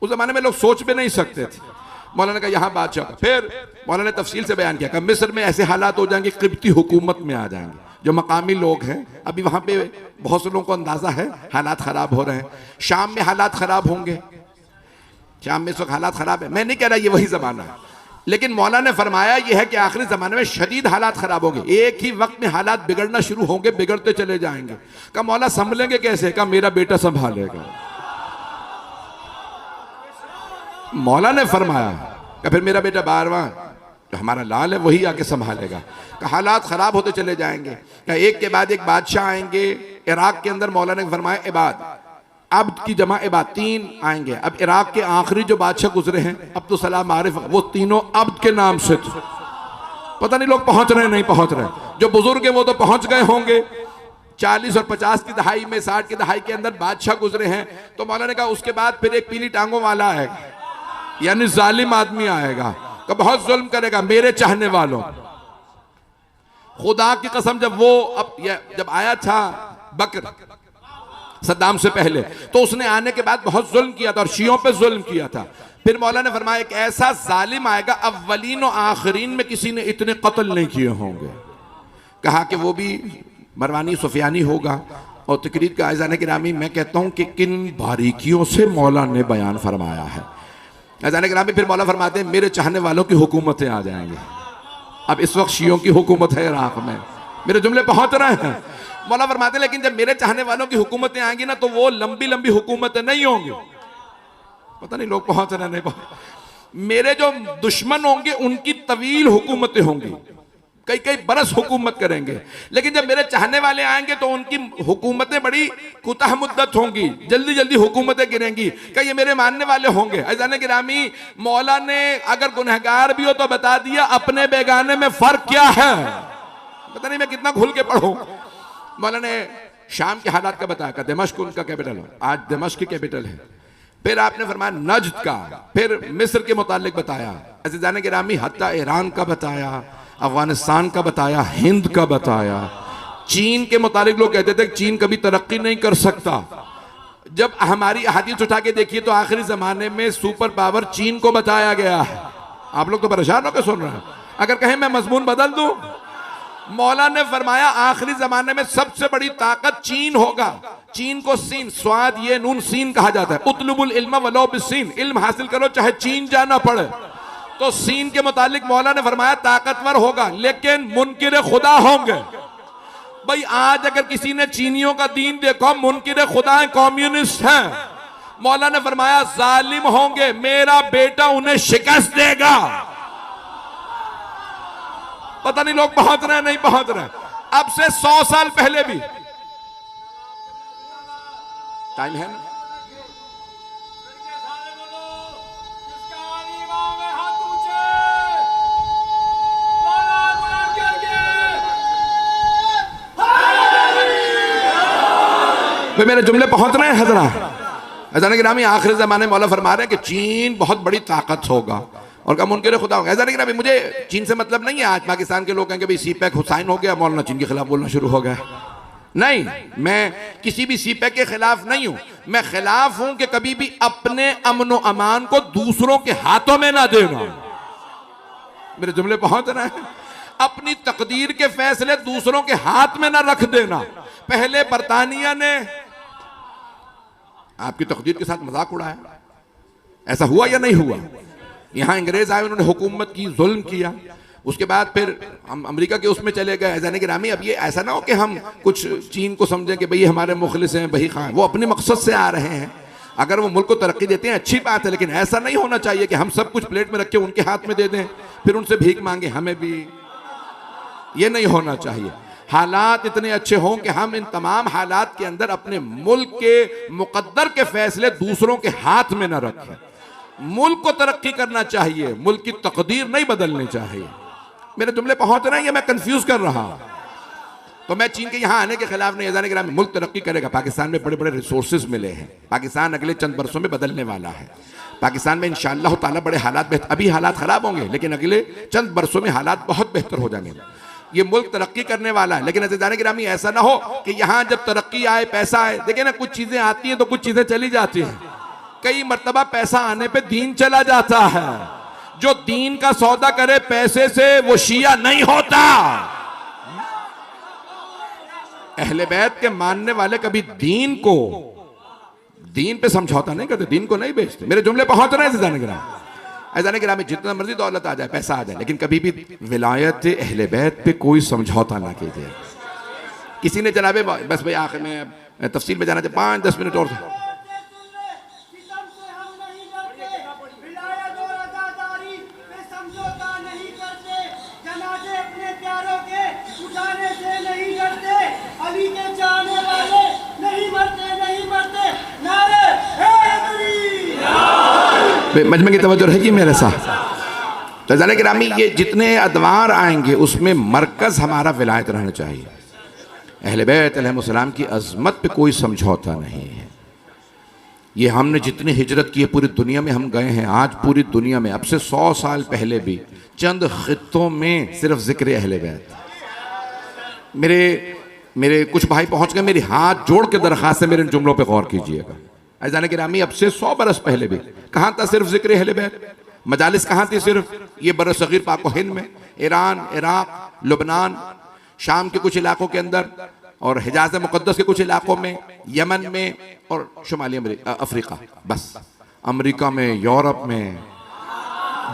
उस जमाने में लोग सोच भी नहीं सकते थे। मौलाना का यहाँ बादशाह का। फिर मौलाना ने तफसील से बयान किया कि मिस्र में ऐसे हालात हो जाएंगे, किब्ती हुकूमत में आ जाएंगे, जो मकामी लोग हैं अभी वहां पे बहुत से लोगों को अंदाजा है हालात खराब हो रहे हैं। शाम में हालात खराब होंगे, शाम में इस वक्त हालात खराब है। मैं नहीं कह रहा ये वही जमाना है, लेकिन मौला ने फरमाया यह है कि आखिरी जमाने में शदीद हालात खराब होंगे, एक ही वक्त में हालात बिगड़ना शुरू होंगे, बिगड़ते चले जाएंगे। कहा मौला संभलेंगे कैसे? कहा मेरा बेटा संभालेगा। मौला ने फरमाया कि फिर मेरा बेटा 12वां जो हमारा लाल है वही आके संभालेगा। कहा हालात खराब होते चले जाएंगे। कहा एक के बाद एक बादशाह आएंगे। इराक के अंदर मौला ने फरमाया इबाद, अब्द की जमा इबाद, 3 आएंगे। अब इराक के आखिरी जो बादशाह गुजरे हैं अब्दुल सलाम आरिफ, वो तीनों अब्द के नाम से थे। पता नहीं लोग पहुंच रहे हैं नहीं पहुंच रहे। जो बुजुर्ग है वो तो पहुंच गए होंगे। 40 और 50 की दहाई में, 60 की दहाई के अंदर बादशाह गुजरे हैं। तो मौला ने कहा उसके बाद फिर एक पीली टांगों वाला आएगा, यानी जालिम आदमी आएगा, कि बहुत जुल्म करेगा मेरे चाहने वालों। खुदा की कसम जब आया था बकर सद्दाम से पहले, तो उसने आने के बाद बहुत जुल्म किया था और शियों पे जुल्म किया था। फिर मौला ने फरमाया एक ऐसा जालिम आएगा अव्वलीन और आखिरीन में किसी ने इतने कत्ल नहीं किए होंगे। कहा कि वो भी मरवानी सुफियानी होगा। और तकरीर का अज़ान गिरामी मैं कहता हूं कि किन बारीकियों से मौला ने बयान फरमाया है। अज़ान गिरामी फिर मौला फरमाते हैं मेरे चाहने वालों की हुकूमतें आ जाएंगी। अब इस वक्त शियों की हुकूमत है इराक में, मेरे जुमले पहुंच रहे हैं। मौला फरमाते लेकिन जब मेरे चाहने वालों की हुकूमतें आएंगी ना, तो वो लंबी लंबी हुकूमतें नहीं होंगी। पता नहीं लोग पहुंच रहे नहीं पहुंच। मेरे जो दुश्मन होंगे उनकी तवील हुकूमतें होंगी, कई कई बरस हुकूमत करेंगे। लेकिन जब मेरे चाहने वाले आएंगे तो उनकी हुकूमतें बड़ी कुताह मुद्दत होंगी, जल्दी जल्दी हुकूमतें गिरेंगी। क्या ये मेरे मानने वाले होंगे? अज़ान गिरामी मौला ने अगर गुनहगार भी हो तो बता दिया अपने बेगाने में फर्क क्या है। पता नहीं मैं कितना खुल के पढ़ूं। मौला ने शाम के हालात का बताया, दमिश्क उनका कैपिटल है, आज दमिश्क की कैपिटल है। फिर आपने फरमाया नज्द का, फिर मिस्र के मुतालिक बताया, अज़ीज़ान गिरामी हत्ता ईरान का बताया, अफगानिस्तान का बताया, हिंद का बताया। चीन के मुतालिक लोग कहते थे चीन कभी तरक्की नहीं कर सकता। जब हमारी अहादीस उठा के देखिए तो आखिरी जमाने में सुपर पावर चीन को बताया गया है। आप लोग तो परेशान होकर सुन रहे हैं। अगर कहें मैं मजमून बदल दूं, मौला ने फरमाया आखिरी जमाने में सबसे बड़ी ताकत चीन होगा। चीन को सीन, स्वाद ये नून सीन कहा जाता है। उतलुबुल इल्म वलो बिसीन, इल्म हासिल करो चाहे चीन जाना पड़े। तो सीन के मुतालिक मौला ने फरमाया ताकतवर होगा, लेकिन मुनकिर खुदा होंगे। भाई आज अगर किसी ने चीनियों का दीन देखो, मुनकिर खुदा है, कम्युनिस्ट हैं। मौला ने फरमाया जालिम होंगे, मेरा बेटा उन्हें शिकस्त देगा। पता नहीं लोग पहुंच रहे हैं नहीं पहुंच रहे। अब से 100 साल पहले भी टाइम है ना। मेरे जुमले पहुंच रहे हैं हजरा। अज़ान गिरामी आखिरी ज़माने में मौला फरमा रहे हैं कि चीन बहुत बड़ी ताकत होगा और का मुनकिर खुदा होगा। अज़ान गिरामी मुझे चीन से मतलब नहीं है। आज पाकिस्तान के लोग कहेंगे भाई सीपैक हुसैन हो गया, मौलाना चीन के खिलाफ बोलना शुरू हो गया। नहीं, मैं किसी भी सीपैक के खिलाफ नहीं हूं। मैं खिलाफ हूं कि कभी भी अपने अमन व अमान को दूसरों के हाथों में ना देना। मेरे जुमले पहुंच रहे हैं। अपनी तकदीर के फैसले दूसरों के हाथ में ना रख देना। पहले बरतानिया ने आपकी तकदीर के साथ मजाक उड़ाया, ऐसा हुआ या नहीं हुआ? यहां अंग्रेज आए, उन्होंने हुकूमत की, जुल्म किया। उसके बाद फिर हम अमेरिका के उसमें चले गए। अज़ान गिरामी अब ये ऐसा ना हो कि हम कुछ चीन को समझें कि भाई हमारे मुखलिस हैं, बही खां, वो अपने मकसद से आ रहे हैं। अगर वो मुल्क को तरक्की देते हैं अच्छी बात है, लेकिन ऐसा नहीं होना चाहिए कि हम सब कुछ प्लेट में रख के उनके हाथ में दे दें, फिर उनसे भीख मांगे हमें भी। ये नहीं होना चाहिए। हालात इतने अच्छे हों कि हम इन तमाम हालात के अंदर अपने मुल्क के मुकद्दर के फैसले दूसरों के हाथ में न रखें। मुल्क को तरक्की करना चाहिए, मुल्क की तकदीर नहीं बदलनी चाहिए। मेरे जुमले पहुंच रहे हैं या मैं कंफ्यूज कर रहा हूं? तो मैं चीन के यहाँ आने के खिलाफ नहीं, जाने के मुल्क तरक्की करेगा। पाकिस्तान में बड़े बड़े रिसोर्सेज मिले हैं, पाकिस्तान अगले चंद बरसों में बदलने वाला है। पाकिस्तान में इंशाअल्लाह ताला बड़े हालात बेहतर, अभी हालात खराब होंगे लेकिन अगले चंद बरसों में हालात बहुत बेहतर हो जाएंगे। ये मुल्क तरक्की करने वाला है। लेकिन अज़ीज़ान गिरामी ऐसा ना हो कि यहाँ जब तरक्की आए, पैसा आए, देखिए ना कुछ चीजें आती हैं तो कुछ चीजें चली जाती हैं। कई मर्तबा पैसा आने पे दीन चला जाता है। जो दीन का सौदा करे पैसे से वो शिया नहीं होता। अहले बैत के मानने वाले कभी दीन पे समझौता नहीं करते, दीन को नहीं बेचते। मेरे जुमले पहुंच रहे हैं अज़ीज़ान गिरामी। अज़ीज़ान गिरामी जितना मर्जी दौलत आ जाए, पैसा आ जाए, लेकिन कभी भी विलायत अहले बैत पे कोई समझौता ना कीजिए। किसी ने जनाबे बस भाई आखिर में तफसील में जाना चाहिए, 5-10 मिनट और मजमे की तवज्जो रहेगी मेरे साथ। तो जाने गिरामी ये जितने अदवार आएंगे उसमें मरकज हमारा विलायत रहना चाहिए। अहले बैत अलैहिस्सलाम की अजमत पे कोई समझौता नहीं है। ये हमने जितनी हिजरत की है पूरी दुनिया में हम गए हैं, आज पूरी दुनिया में अब से 100 साल पहले भी चंद खित्तों में सिर्फ जिक्र अहले बैत। मेरे कुछ भाई पहुंच गए, मेरी हाथ जोड़ के दरखास्त है मेरे इन जुमलों पे गौर कीजिएगा। अज़ीज़ान गिरामी अब से 100 बरस पहले भी कहाँ था सिर्फ जिक्र अहले बैत? मजालिस कहाँ थी? सिर्फ ये बरसगीर पाक व हिंद में, ईरान, इराक, लुबनान, शाम के कुछ इलाकों के अंदर और हिजाज मुक़द्दस के कुछ इलाकों में, यमन में और शुमाली अफ्रीका। बस अमेरिका में, यूरोप में,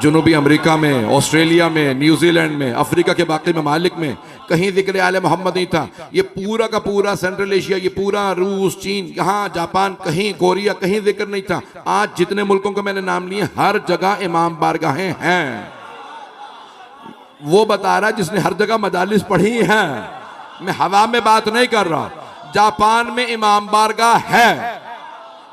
जनूबी अमेरिका में, ऑस्ट्रेलिया में, न्यूजीलैंड में, अफ्रीका के बाकी ममालिक में कहीं जिक्र आले मोहम्मद नहीं था। ये पूरा का पूरा सेंट्रल एशिया, ये पूरा रूस, चीन, यहाँ जापान, कहीं कोरिया, कहीं जिक्र नहीं था। आज जितने मुल्कों को मैंने नाम लिए हर जगह इमाम बारगाहें हैं। वो बता रहा जिसने हर जगह मजालिस पढ़ी हैं, मैं हवा में बात नहीं कर रहा। जापान में इमाम बारगाह है,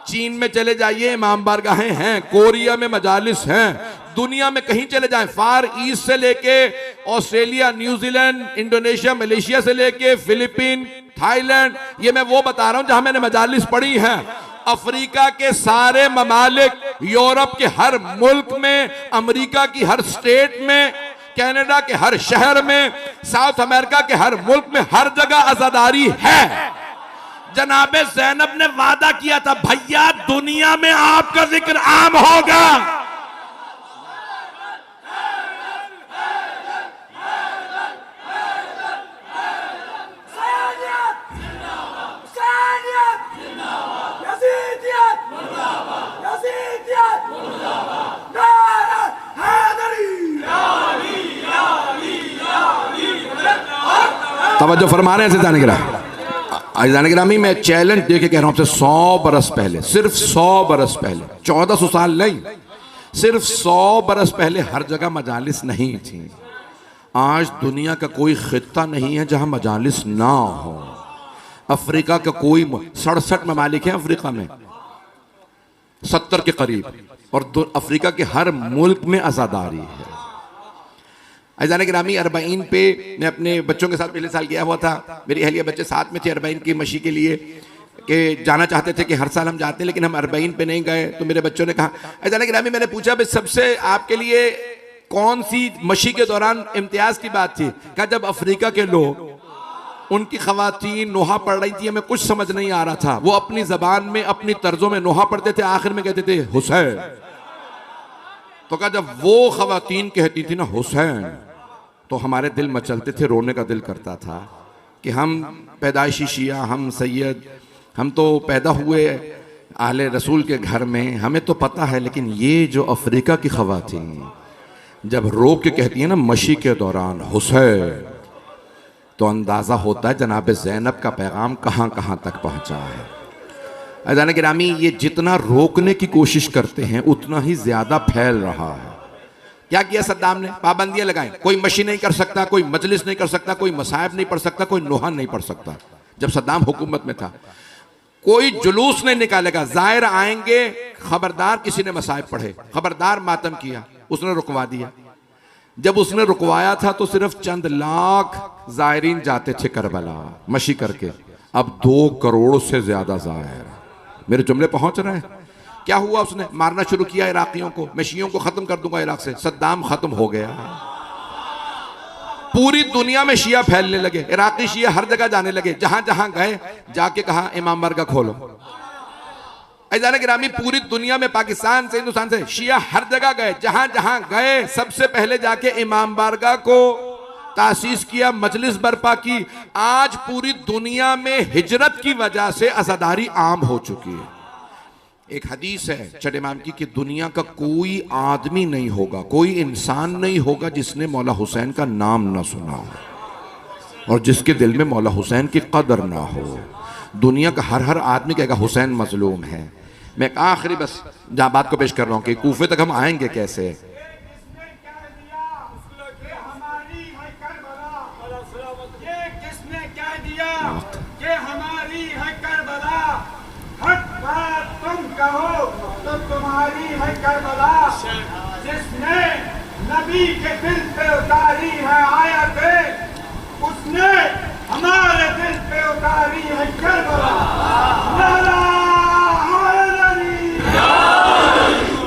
चीन में चले जाइए इमाम बारगाहें हैं, कोरिया में मजालिस हैं, दुनिया में कहीं चले जाएं, फार ईस्ट से लेके ऑस्ट्रेलिया, न्यूजीलैंड, इंडोनेशिया, मलेशिया से लेके फिलीपीन, थाईलैंड, ये मैं वो बता रहा हूं जहां मैंने मजालिस पढ़ी हैं। अफ्रीका के सारे ममालिक, यूरोप के हर मुल्क में, अमेरिका की हर स्टेट में, कनाडा के हर शहर में, साउथ अमेरिका के हर मुल्क में, हर जगह आजादारी है। जनाबे ज़ैनब ने वादा किया था, भैया दुनिया में आपका जिक्र आम होगा। तवज्जो फरमा रहे हैं अज़ीज़ान गिरामी, मैं चैलेंज दे के कह रहा हूं आपसे, 100 बरस पहले, सिर्फ 100 बरस पहले, 1400 साल नहीं, सिर्फ 100 बरस पहले हर जगह मजालिस नहीं थी। आज दुनिया का कोई खित्ता नहीं है जहां मजालिस ना हो। अफ्रीका का कोई 67 ममालिक हैं अफ्रीका में, 70 के करीब, और अफ्रीका के हर मुल्क में आज़ादारी है। अज़ीज़ान गिरामी, 40 पे मैं अपने बच्चों के साथ पिछले साल गया हुआ था, मेरी अहलिया बच्चे साथ में थे 40 की मशी के लिए, कि जाना चाहते थे कि हर साल हम जाते हैं लेकिन हम 40 पे नहीं गए। तो मेरे बच्चों ने कहा, अज़ीज़ान गिरामी मैंने पूछा भाई सबसे आपके लिए कौन सी मशी के दौरान इम्तियाज की बात थी? कहा जब अफ्रीका के लोग, उनकी खवातीन नोहा पढ़ रही थी, हमें कुछ समझ नहीं आ रहा था, वो अपनी जबान में अपनी तर्जों में नोहा पढ़ते थे, आखिर में कहते थे हुसैन। तो कहा जब वो खवातीन कहती थी ना हुसैन, तो हमारे दिल मचलते थे, रोने का दिल करता था कि हम पैदाइशी शिया, हम सैयद, हम तो पैदा हुए आले रसूल के घर में, हमें तो पता है, लेकिन ये जो अफ्रीका की खवातीन जब रो के कहती है ना मशी के दौरान हुसैन, तो अंदाज़ा होता है जनाब ज़ैनब का पैगाम कहाँ कहाँ तक पहुँचा है। अज़ीज़ान गिरामी, ये जितना रोकने की कोशिश करते हैं उतना ही ज़्यादा फैल रहा है। क्या किया सद्दाम ने? पाबंदियां लगाई, कोई मशी नहीं कर सकता, कोई मजलिस नहीं कर सकता, कोई मसायब नहीं पढ़ सकता, कोई नोहा नहीं पढ़ सकता। जब सद्दाम हुकूमत में था कोई जुलूस नहीं निकालेगा, जाहिर आएंगे, खबरदार किसी ने मसायब पढ़े, खबरदार मातम किया, उसने रुकवा दिया। जब उसने रुकवाया था तो सिर्फ चंद लाख जायरीन जाते थे करबला मशी करके, अब 2 करोड़ से ज्यादा जायर। मेरे जुमले पहुंच रहे हैं? क्या हुआ? उसने मारना शुरू किया इराकियों को, मैं शियों को खत्म कर दूंगा इराक से। सद्दाम खत्म हो गया, पूरी दुनिया में शिया फैलने लगे, इराकी शिया हर जगह जाने लगे, जहां जहां गए जाके कहा इमाम बारगाह खोलो। ऐसा गिरामी पूरी दुनिया में, पाकिस्तान से हिंदुस्तान से शिया हर जगह गए, जहां जहां गए सबसे पहले जाके इमाम बारगाह को तासीस किया, मजलिस बर्पा की। आज पूरी दुनिया में हिजरत की वजह से अज़ादारी आम हो चुकी है। एक हदीस है छठे इमाम की कि दुनिया का कोई आदमी नहीं होगा, कोई इंसान नहीं होगा जिसने मौला हुसैन का नाम ना सुना हो और जिसके दिल में मौला हुसैन की कदर ना हो। दुनिया का हर आदमी कहेगा हुसैन मजलूम है। मैं आखिरी बस जहां बात को पेश कर रहा हूं कि कूफे तक हम आएंगे कैसे। कहो तो तुम्हारी है करबला, जिसने नबी के दिल पे उतारी है आयतें, उसने हमारे दिल पे उतारी है करबला।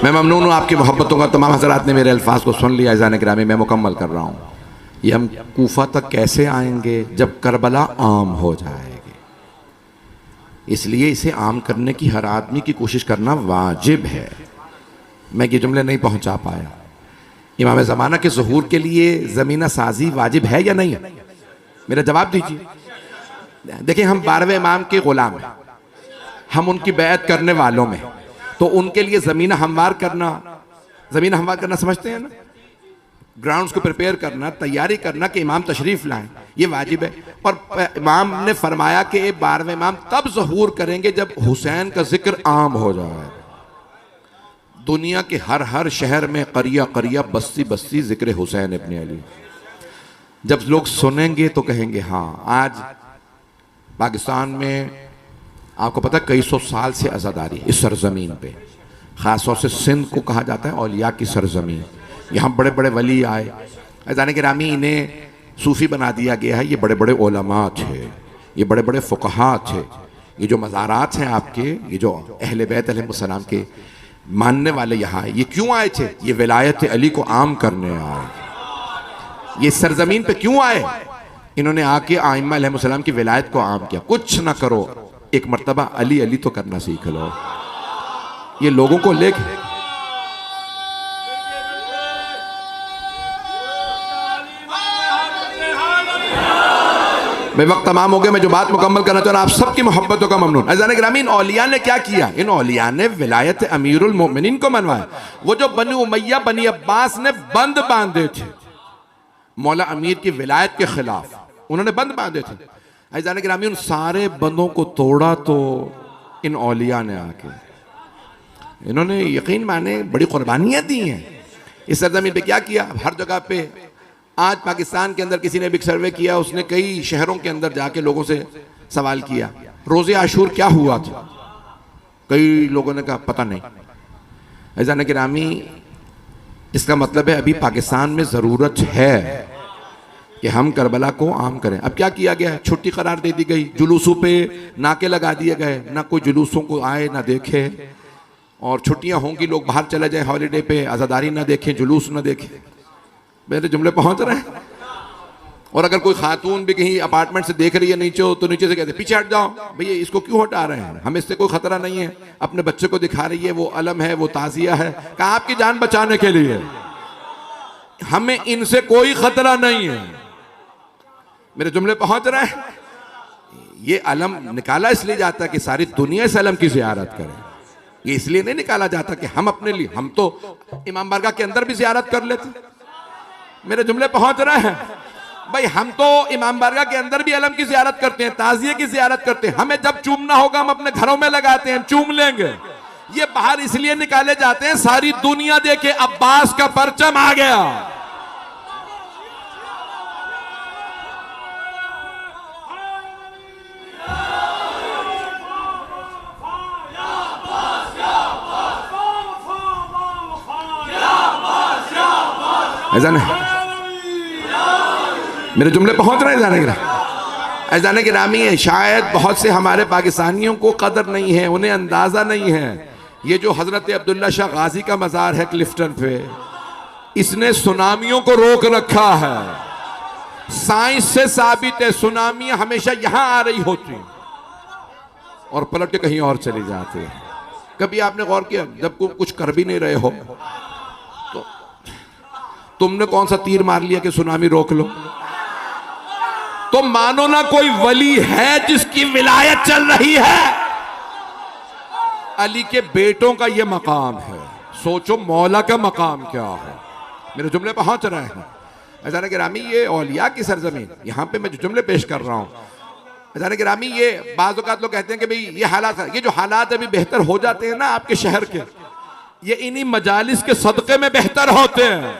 मैं ममनून हूँ आपकी मोहब्बतों का। तमाम हजरात ने मेरे अल्फाज को सुन लिया। ज़ान गिरामी मैं मुकम्मल कर रहा हूँ। ये हम कूफा तक कैसे आएंगे? जब करबला आम हो जाएगी। इसलिए इसे आम करने की हर आदमी की कोशिश करना वाजिब है। मैं ये जुमले नहीं पहुंचा पाया। इमाम ज़माना के ज़हूर के लिए ज़मीना साजी वाजिब है या नहीं? मेरा जवाब दीजिए। देखिए, हम 12वें इमाम के गुलाम हैं, हम उनकी बैत करने वालों में, तो उनके लिए ज़मीना हमवार करना समझते हैं ना? ग्राउंड्स को प्रिपेयर करना, तैयारी करना कि इमाम तशरीफ लाएं, ये वाजिब है। और इमाम ने फरमाया कि 12वें इमाम तब ज़हूर करेंगे जब हुसैन का जिक्र आम हो जाए। दुनिया के हर शहर में, करिया करिया, बस्ती बस्ती जिक्र हुसैन इब्न अली। जब लोग सुनेंगे तो कहेंगे हाँ, आज पाकिस्तान में आपको पता है कई सौ साल से आज़ादारी इस सरजमीन पे, ख़ासतौर से सिंध को कहा जाता है औलिया की सरजमीन। यहाँ बड़े बड़े वली आए, ज़ान गिरामी इन्हें सूफ़ी बना दिया गया है। ये बड़े बड़े उलमा थे, ये बड़े बड़े फ़ुक़हा थे। ये जो मज़ारात हैं आपके, ये जो अहले बैत अलैहिस्सलाम के मानने वाले यहाँ ये क्यों आए थे? ये विलायत अली को आम करने आए। ये सरजमीन पे क्यों आए? इन्होंने आके आइम्मा अलैहिस्सलाम की विलायत को आम किया। कुछ ना करो, एक मर्तबा अली अली तो करना सीख लो। ये लोगों को लेके मैं वक्त तमाम हो गया। मैं जो बात मुकम्मल करना चाह रहा हूं, आप सबकी मोहब्बतों का ममनून। अज़ान गिरामी, इन औलिया ने क्या किया? इन औलिया ने विलायत अमीरुल मोमिनीन को मनवाया। वो जो बनी उमैया बनी अब्बास ने बंद बांधे थे मौला अमीर की विलायत के खिलाफ, उन्होंने बंद बांधे थे। अज़ान गिरामी, उन सारे बंदों को तोड़ा तो इन औलिया ने आके, इन्होंने यकीन माने बड़ी कुर्बानियाँ दी हैं। इस सरजमीन पे क्या किया? हर जगह पे आज पाकिस्तान के अंदर किसी ने भी सर्वे किया, उसने कई शहरों के अंदर जाके लोगों से सवाल किया रोज़े आशूर क्या हुआ था? कई लोगों ने कहा पता नहीं। अज़ान गिरामी, इसका मतलब है अभी पाकिस्तान में ज़रूरत है कि हम करबला को आम करें। अब क्या किया गया? छुट्टी करार दे दी गई, जुलूसों पे नाके लगा दिए गए, ना कोई जुलूसों को आए ना देखे, और छुट्टियां होंगी लोग बाहर चले जाए हॉलीडे पे, आज़ादारी ना देखें, जुलूस ना देखें। मेरे जुमले पहुंच रहे हैं? और अगर कोई खातून भी कहीं अपार्टमेंट से देख रही है नीचे, तो नीचे से कहते पीछे हट जाओ भैया, इसको क्यों हटा रहे हैं? हमें इससे कोई खतरा नहीं है। अपने बच्चे को दिखा रही है, वो अलम है, वो ताजिया है, कहा आपकी जान बचाने के लिए, हमें इनसे कोई खतरा नहीं है। मेरे जुमले पहुंच रहे हैं? ये अलम निकाला इसलिए जाता है कि सारी दुनिया इस अलम की ज़ियारत करे। ये इसलिए नहीं निकाला जाता कि हम अपने लिए, हम तो इमाम बारगाह के अंदर भी ज़ियारत कर लेते। मेरे जुमले पहुंच रहे हैं भाई? हम तो इमाम बारगाह के अंदर भी अलम की ज़ियारत करते हैं, ताज़िये की ज़ियारत करते हैं। हमें जब चूमना होगा हम अपने घरों में लगाते हैं, चूम लेंगे। ये बाहर इसलिए निकाले जाते हैं सारी दुनिया देखे अब्बास का परचम आ गया। ऐसा नहीं, मेरे जुमले पहुंच रहे हैं जाने गिरा ऐजाने गिरामी है। शायद बहुत से हमारे पाकिस्तानियों को कदर नहीं है, उन्हें अंदाजा नहीं है। ये जो हजरत अब्दुल्ला शाह गाजी का मज़ार है क्लिफ्टन पे, इसने सुनामियों को रोक रखा है। साइंस से साबित है सुनामियां हमेशा यहां आ रही होती और पलट के कहीं और चली जाती है। कभी आपने गौर किया जब कुछ कर भी नहीं रहे हो तो तुमने कौन सा तीर मार लिया कि सुनामी रोक लो? तो मानो ना कोई वली है जिसकी विलायत चल रही है। अली के बेटों का यह मकाम है, सोचो मौला का मकाम क्या है। मेरे जुमले पहुंच रहे हैं अज़ान गिरामी। ये औलिया की सरजमीन, यहां पे मैं जो जुमले पेश कर रहा हूं अज़ान गिरामी, ये बाज़ औक़ात लोग कहते हैं कि भाई ये हालात, ये जो हालात अभी बेहतर हो जाते हैं ना आपके शहर के, ये इन्हीं मजालिस के सदक़े में बेहतर होते हैं।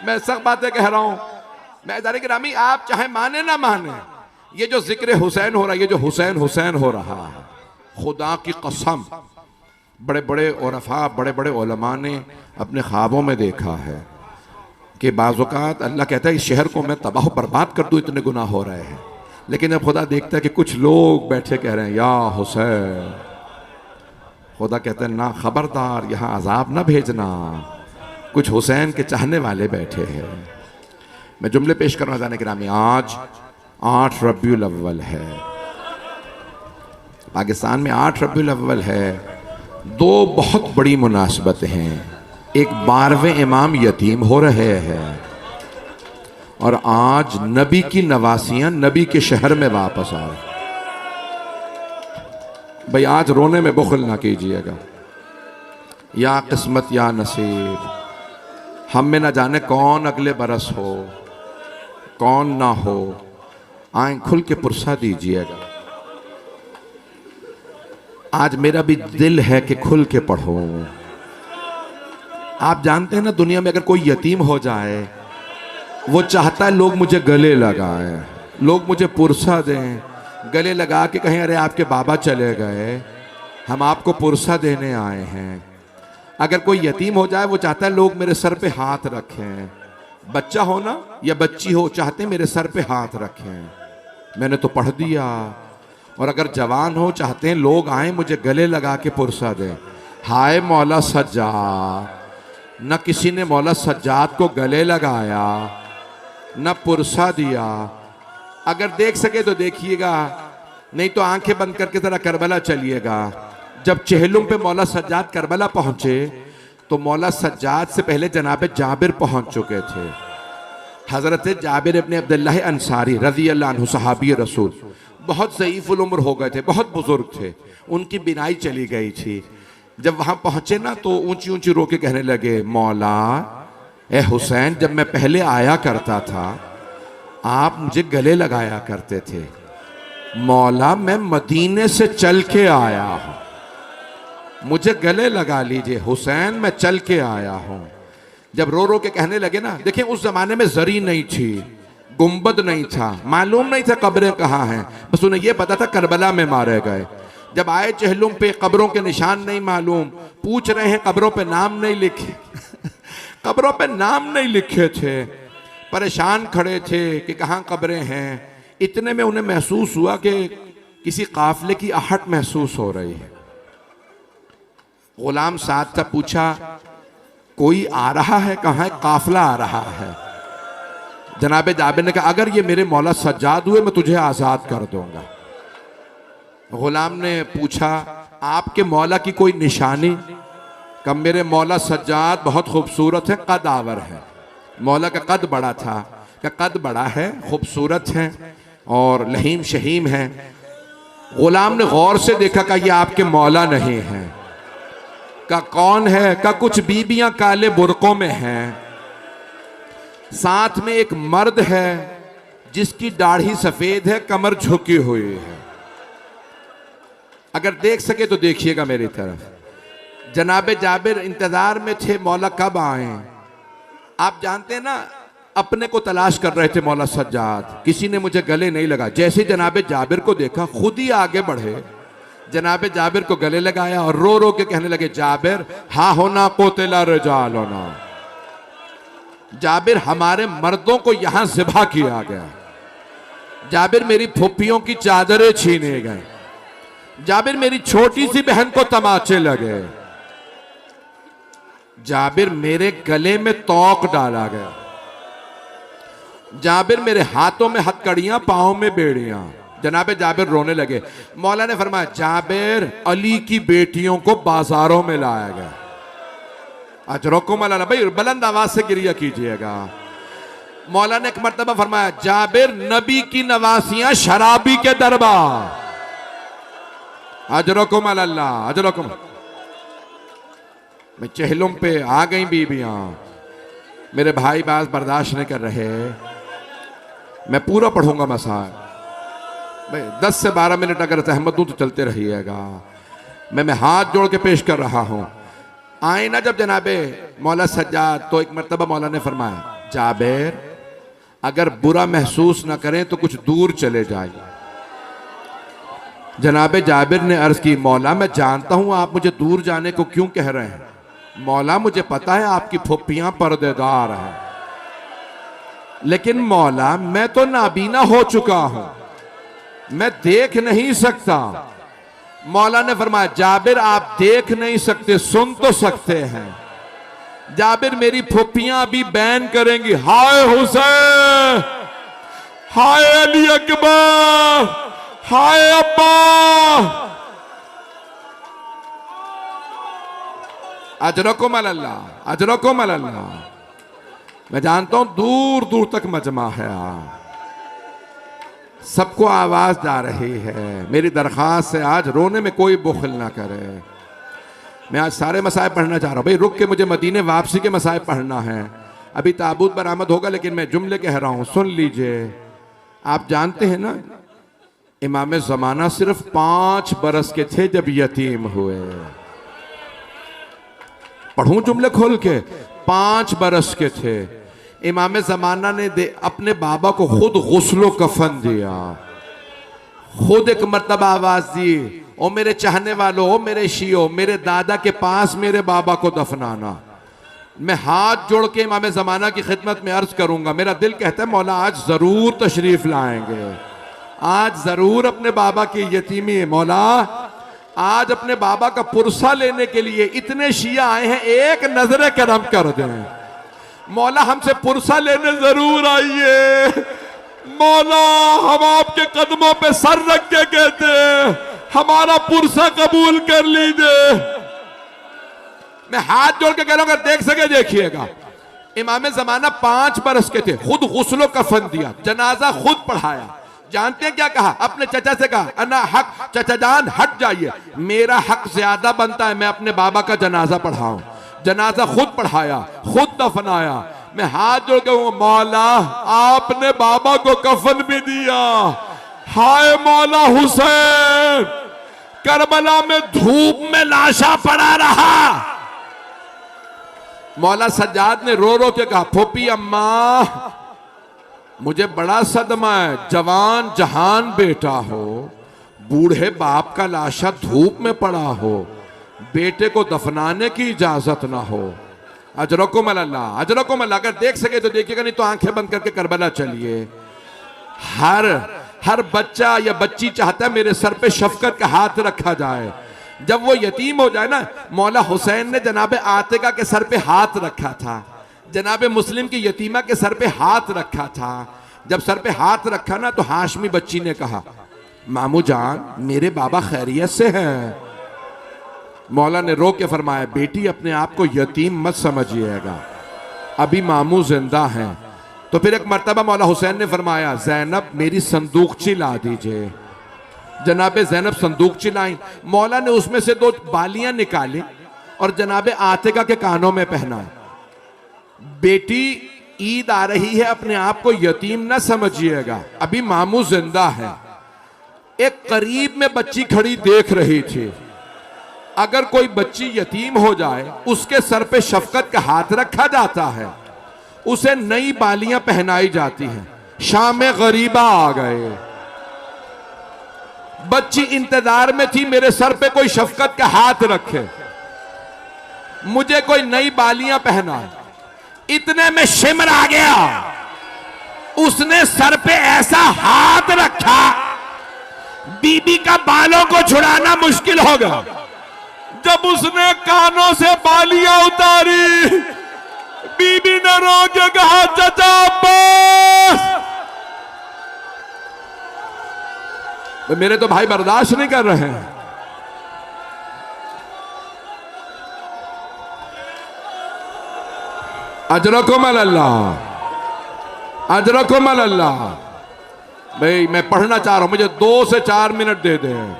मैं सख्त बातें कह रहा हूं। मैं अज़ान गिरामी, आप चाहे माने ना माने, ये जो जिक्र हुसैन हो रहा है, ये जो हुसैन हुसैन हो रहा है, खुदा की कसम बड़े बड़े उरफा बड़े बड़े उलमा ने अपने ख्वाबों में देखा है कि बाज़ औक़ात अल्लाह कहता है इस शहर को मैं तबाह बर्बाद कर दूं, इतने गुनाह हो रहे हैं। लेकिन अब खुदा देखता है कि कुछ लोग बैठे कह रहे हैं या हुसैन। खुदा कहते हैं ना, खबरदार, यहाँ अजाब ना भेजना, कुछ हुसैन के चाहने वाले बैठे हैं। मैं जुमले पेश कर रहा हूं अज़ान गिरामी। आज 8 रबीउल अव्वल है, पाकिस्तान में 8 रबीउल अव्वल है। दो बहुत बड़ी मुनासबत हैं। एक 12वें इमाम यतीम हो रहे हैं और आज नबी की नवासियां नबी के शहर में वापस आ रही। भाई आज रोने में बुखल ना कीजिएगा, या किस्मत या नसीब, हम में ना जाने कौन अगले बरस हो कौन ना हो। आए खुल के पुरसा दीजिएगा। आज मेरा भी दिल है कि खुल के पढ़ो। आप जानते हैं ना, दुनिया में अगर कोई यतीम हो जाए, वो चाहता है लोग मुझे गले लगाएं, लोग मुझे पुरसा दें, गले लगा के कहें अरे आपके बाबा चले गए, हम आपको पुरसा देने आए हैं। अगर कोई यतीम हो जाए, वो चाहता है लोग मेरे सर पे हाथ रखें। बच्चा हो ना या बच्ची हो, चाहते मेरे सर पे हाथ रखें। मैंने तो पढ़ दिया। और अगर जवान हो, चाहते हैं लोग आए मुझे गले लगा के पुरसा दें। हाय मौला सज्जाद, न किसी ने मौला सज्जाद को गले लगाया न पुरसा दिया। अगर देख सके तो देखिएगा, नहीं तो आंखें बंद करके जरा करबला चलिएगा। जब चेहलुम पे मौला सज्जाद करबला पहुंचे तो मौला सज्जाद से पहले जनाब जाबिर पहुंच चुके थे। हजरत जाबिर इब्ने अब्दुल्लाह अंसारी रज़ी अल्लाह अन्हु सहाबी रसूल, बहुत ज़ईफ़ुल उम्र हो गए थे, बहुत बुजुर्ग थे, उनकी बिनाई चली गई थी। जब वहां पहुंचे ना तो ऊंची ऊंची रो के कहने लगे, मौला ए हुसैन, जब मैं पहले आया करता था आप मुझे गले लगाया करते थे। मौला मैं मदीने से चल के आया हूं, मुझे गले लगा लीजिए। हुसैन मैं चल के आया हूं। जब रो रो के कहने लगे ना, देखिए उस जमाने में जरी नहीं थी, गुंबद नहीं था, मालूम नहीं था कब्रें कहाँ हैं, बस उन्हें यह पता था करबला में मारे गए। जब आए चहलुम पे कब्रों के निशान नहीं मालूम, पूछ रहे हैं कब्रों पे नाम नहीं लिखे कब्रों पे नाम नहीं लिखे थे, परेशान खड़े थे कि कहाँ कब्रें हैं। इतने में उन्हें महसूस हुआ कि किसी काफिले की आहट महसूस हो रही है। गुलाम साथ था, पूछा कोई आ रहा है? कहाँ है? काफिला आ रहा है। जनाब जाबिर ने कहा अगर ये मेरे मौला सज्जाद हुए मैं तुझे आज़ाद कर दूंगा। गुलाम ने पूछा आपके मौला की कोई निशानी? कब मेरे मौला सज्जाद बहुत खूबसूरत है, कद आवर है। मौला का कद बड़ा था, का कद बड़ा है, खूबसूरत है और लहीम शहीम है। गुलाम ने गौर से देखा कि ये आपके मौला नहीं है। का कौन है? का कुछ बीबियां काले बुरकों में हैं, साथ में एक मर्द है जिसकी दाढ़ी सफेद है, कमर झुकी हुई है। अगर देख सके तो देखिएगा मेरी तरफ। जनाबे जाबिर इंतजार में थे मौला कब आए। आप जानते हैं ना, अपने को तलाश कर रहे थे मौला सज्जाद, किसी ने मुझे गले नहीं लगा। जैसे जनाबे जाबिर को देखा खुद ही आगे बढ़े, जनाबे जाबिर को गले लगाया और रो रो के कहने लगे, जाबिर हा होना कोतेला रजाल होना। जाबिर हमारे मर्दों को यहां ज़िबा किया गया। जाबिर मेरी फुफ्फियों की चादरें छीने गए। जाबिर मेरी छोटी सी बहन को तमाचे लगे। जाबिर मेरे गले में तौक डाला गया। जाबिर मेरे हाथों में हथकड़ियां, पांव में बेड़ियां। जनाबे जाबिर रोने लगे। मौला ने फरमाया, जाबिर अली की बेटियों को बाजारों में लाया गया। अजरकुम अल्लाह, भाई बुलंद आवाज से गिरिया कीजिएगा। मौला ने एक मर्तबा फरमाया, जाबिर नबी की नवासियां शराबी के दरबार। अजरकुम अल्लाह, अजरकुम। मैं चहलुम पे आ गई बीबियां, मेरे भाई बाज बर्दाश्त नहीं कर रहे। मैं पूरा पढ़ूंगा मसाइल भाई, 10 से 12 मिनट अगर सहमत दूं तो चलते रहिएगा। मैं हाथ जोड़ के पेश कर रहा हूं। आए ना जब जनाबे मौला सज्जाद, तो एक मर्तबा मौला ने फरमाया, जाबिर अगर बुरा महसूस ना करें तो कुछ दूर चले जाइए। जनाबे जाबिर ने अर्ज की, मौला मैं जानता हूं आप मुझे दूर जाने को क्यों कह रहे हैं। मौला मुझे पता है आपकी फुफ्फियां पर्देदार हैं, लेकिन मौला मैं तो नाबीना हो चुका हूं, मैं देख नहीं सकता। मौला ने फरमाया, जाबिर आप देख नहीं सकते, सुन तो सकते हैं। जाबिर मेरी फुफ्फियां भी बैन करेंगी, हाय हुसैन, हाय अली अकबर, हाय अब्बा। अजरकुम अल्लाह, अजरकुम अल्लाह। मैं जानता हूं दूर दूर तक मजमा है, सबको आवाज जा रही है। मेरी दरख्वास्त है आज रोने में कोई बुखल ना करे। मैं आज सारे मसाइब पढ़ना चाह रहा हूं भाई, रुक के मुझे मदीने वापसी के मसाइब पढ़ना है। अभी ताबूत बरामद होगा, लेकिन मैं जुमले कह रहा हूं, सुन लीजिए। आप जानते हैं ना, इमाम ज़माना सिर्फ 5 बरस के थे जब यतीम हुए। पढ़ूं जुमले खोल के, 5 बरस के थे। इमाम ज़माना ने अपने बाबा को खुद गुस्लो कफन दिया, खुद एक मर्तबा आवाज दी, ओ मेरे चाहने वालों, ओ मेरे शियो, मेरे दादा के पास मेरे बाबा को दफनाना। मैं हाथ जोड़ के इमाम ज़माना की खिदमत में अर्ज करूंगा, मेरा दिल कहता है मौला आज जरूर तशरीफ लाएंगे, आज जरूर अपने बाबा की यतीमी, मौला आज अपने बाबा का पुरसा लेने के लिए इतने शिया आए हैं, एक नजर करम कर दें। मौला हमसे पुरसा लेने जरूर आइए। मौला हम आपके कदमों पे सर रख के कहते हैं, हमारा पुरसा कबूल कर लीजिए। मैं हाथ जोड़ के कह रहा हूं, अगर देख सके देखिएगा। इमाम ज़माना 5 बरस के थे, खुद गुस्लो कफन दिया, जनाजा खुद पढ़ाया। जानते हैं क्या कहा? अपने चचा से कहा, अना हक, चचा जान हट जाइए, मेरा हक ज्यादा बनता है मैं अपने बाबा का जनाजा पढ़ाऊं। जनाजा खुद पढ़ाया, खुद दफनाया। मैं हाथ जोड़ के मौला आपने बाबा को कफन भी दिया, हाय मौला हुसैन करबला में धूप में लाशा पड़ा रहा। मौला सज्जाद ने रो रो के कहा, फूफी अम्मा मुझे बड़ा सदमा है, जवान जहान बेटा हो, बूढ़े बाप का लाशा धूप में पड़ा हो, बेटे को दफनाने की इजाजत ना हो। अजरकुम अल्लाह, अजरकुम अल्लाह। अगर देख सके तो देखिएगा, नहीं तो आंखें बंद करके करबला चलिए। हर बच्चा या बच्ची चाहता है मेरे सर पे शफकत का हाथ रखा जाए। जब वो यतीम हो जाए ना, मौला हुसैन ने जनाबे आतिका के सर पे हाथ रखा था, जनाबे मुस्लिम की यतीमा के सर पे हाथ रखा था। जब सर पे हाथ रखा ना, तो हाशमी बच्ची ने कहा, मामू जान मेरे बाबा खैरियत से हैं। मौला ने रो के फरमाया, बेटी अपने आप को यतीम मत समझिएगा, अभी मामू जिंदा हैं। तो फिर एक मर्तबा मौला हुसैन ने फरमाया, जैनब मेरी संदूकची ला दीजिए। जनाबे जैनब संदूकची लाई। मौला ने उसमें से 2 बालियां निकाली और जनाबे आतिका के कानों में पहना। बेटी ईद आ रही है, अपने आप को यतीम ना समझिएगा, अभी मामू जिंदा है। एक करीब में बच्ची खड़ी देख रही थी। अगर कोई बच्ची यतीम हो जाए, उसके सर पे शफकत का हाथ रखा जाता है, उसे नई बालियां पहनाई जाती हैं। शाम गरीबा आ गए, बच्ची इंतजार में थी मेरे सर पे कोई शफकत का हाथ रखे, मुझे कोई नई बालियां पहनाए। इतने में शिमर आ गया, उसने सर पे ऐसा हाथ रखा, बीबी का बालों को छुड़ाना मुश्किल होगा। जब उसने कानों से बालियां उतारी, बीबी ने रो के कहा, चचा बस। तो मेरे तो भाई बर्दाश्त नहीं कर रहे हैं। अजरकुम अल्लाह, अजरकुम अल्लाह। भाई मैं पढ़ना चाह रहा हूं, मुझे 2 से 4 मिनट दे दें।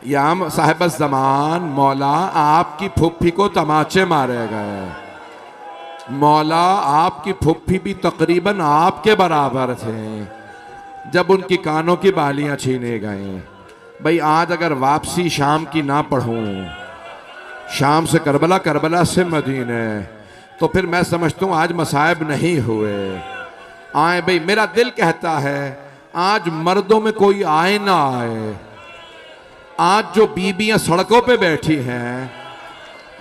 याम साहिब ज़मान मौला आपकी फुफ्फी को तमाचे मारे गए। मौला आपकी फुफ्फी भी तकरीबन आपके बराबर थे जब उनकी कानों की बालियां छीने गए। भाई आज अगर वापसी शाम की ना पढ़ूं, शाम से करबला, करबला से मदीने, तो फिर मैं समझता हूं आज मसाइब नहीं हुए। आए भाई, मेरा दिल कहता है आज मर्दों में कोई आए ना आए। आज जो बीबियां सड़कों पे बैठी हैं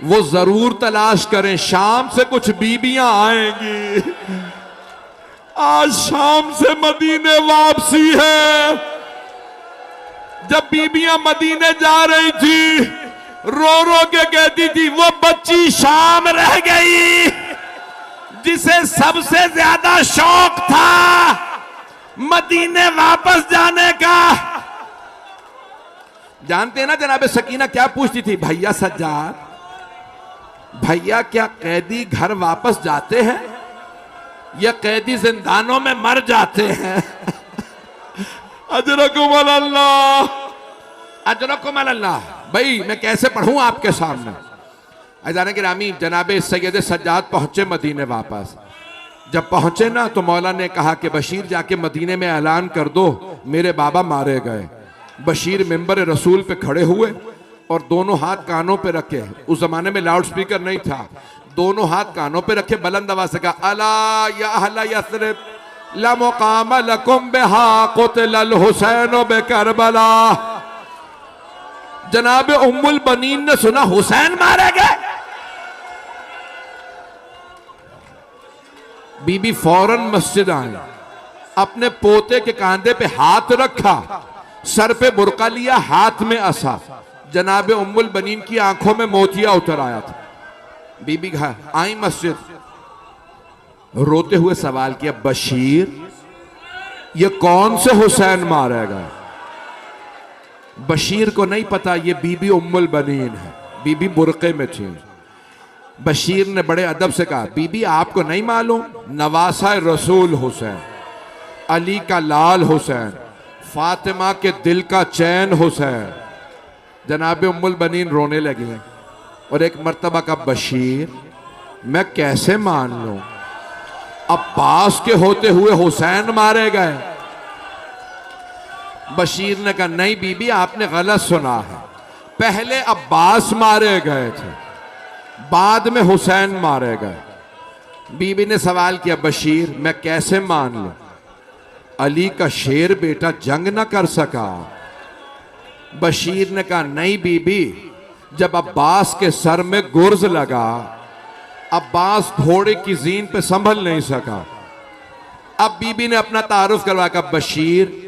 वो जरूर तलाश करें, शाम से कुछ बीबियां आएंगी। आज शाम से मदीने वापसी है। जब बीबियां मदीने जा रही थी, रो रो के कहती थी वो बच्ची शाम रह गई जिसे सबसे ज्यादा शौक था मदीने वापस जाने का। जानते हैं ना जनाब सकीना क्या पूछती थी? भैया सज्जाद, भैया क्या कैदी घर वापस जाते हैं या कैदी जिंदानों में मर जाते हैं? अजरकुम अल्लाह, अजरकुम अल्लाह। भाई मैं कैसे पढ़ूं आपके सामने? अजान गिरामी, जनाब सैयद सज्जाद पहुंचे मदीने वापस। जब पहुंचे ना तो मौला ने कहा कि बशीर जाके मदीने में ऐलान कर दो मेरे बाबा मारे गए। बशीर मिंबर रसूल पे खड़े हुए और दोनों हाथ कानों पे रखे। उस जमाने में लाउड स्पीकर नहीं था, दोनों हाथ कानों पे रखे, बुलंद आवाज से कहा, अला या अहला यस्रिब ला मुकाम लकुम बिहा कुतिल हुसैन बिकरबला। जनाब उम्मुल बनीन ने सुना हुसैन मारे गए। बीबी फौरन मस्जिद आई, अपने पोते के कांधे पे हाथ रखा, सर पे बुरका लिया, हाथ में असा। जनाब उम्मुल बनीन की आंखों में मोतिया उतर आया था। बीबी घर आई मस्जिद, रोते हुए सवाल किया, बशीर ये कौन से हुसैन मारे गए? बशीर को नहीं पता ये बीबी उम्मुल बनीन है, बीबी बुरके में थी। बशीर ने बड़े अदब से कहा, बीबी आपको नहीं मालूम, नवासा रसूल हुसैन, अली का लाल हुसैन, फातिमा के दिल का चैन हुसैन। जनाब उम्मुल बनीन रोने लगी और एक मर्तबा का, बशीर मैं कैसे मान लूं, अब्बास के होते हुए हुसैन मारे गए? बशीर ने कहा, नहीं बीबी आपने गलत सुना है, पहले अब्बास मारे गए थे, बाद में हुसैन मारे गए। बीबी ने सवाल किया, बशीर मैं कैसे मान लूं, अली का शेर बेटा जंग ना कर सका? बशीर ने कहा, नहीं बीबी, जब अब्बास के सर में गुर्ज लगा, अब्बास घोड़े की जीन पे संभल नहीं सका। अब बीबी ने अपना तारुफ करवा कर, बशीर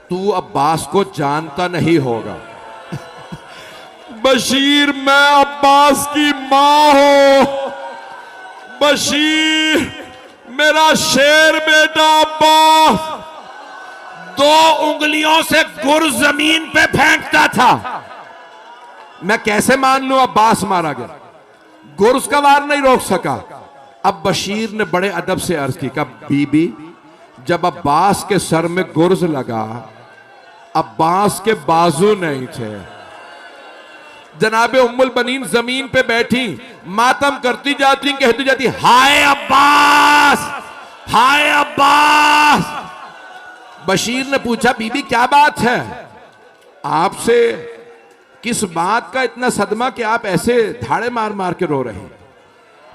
तू अब्बास को जानता नहीं होगा। बशीर मैं अब्बास की मां हूं, बशीर मेरा शेर बेटा अब्बास 2 उंगलियों से गुर जमीन पे फेंकता था, मैं कैसे मान लूं अब्बास मारा गया? गुर्ज का वार नहीं रोक सका। अब बशीर ने बड़े अदब से अर्ज की, बीबी जब अब्बास के सर में गुर्ज लगा, अब्बास के बाजू नहीं थे। जनाब उम्मुल बनीन जमीन पे बैठी मातम करती जाती, कहती जाती, हाय अब्बास, हाय अब्बास। बशीर ने पूछा बीबी क्या बात है, आपसे किस बात का इतना सदमा कि आप ऐसे धाड़े मार मार के रो रहे हैं।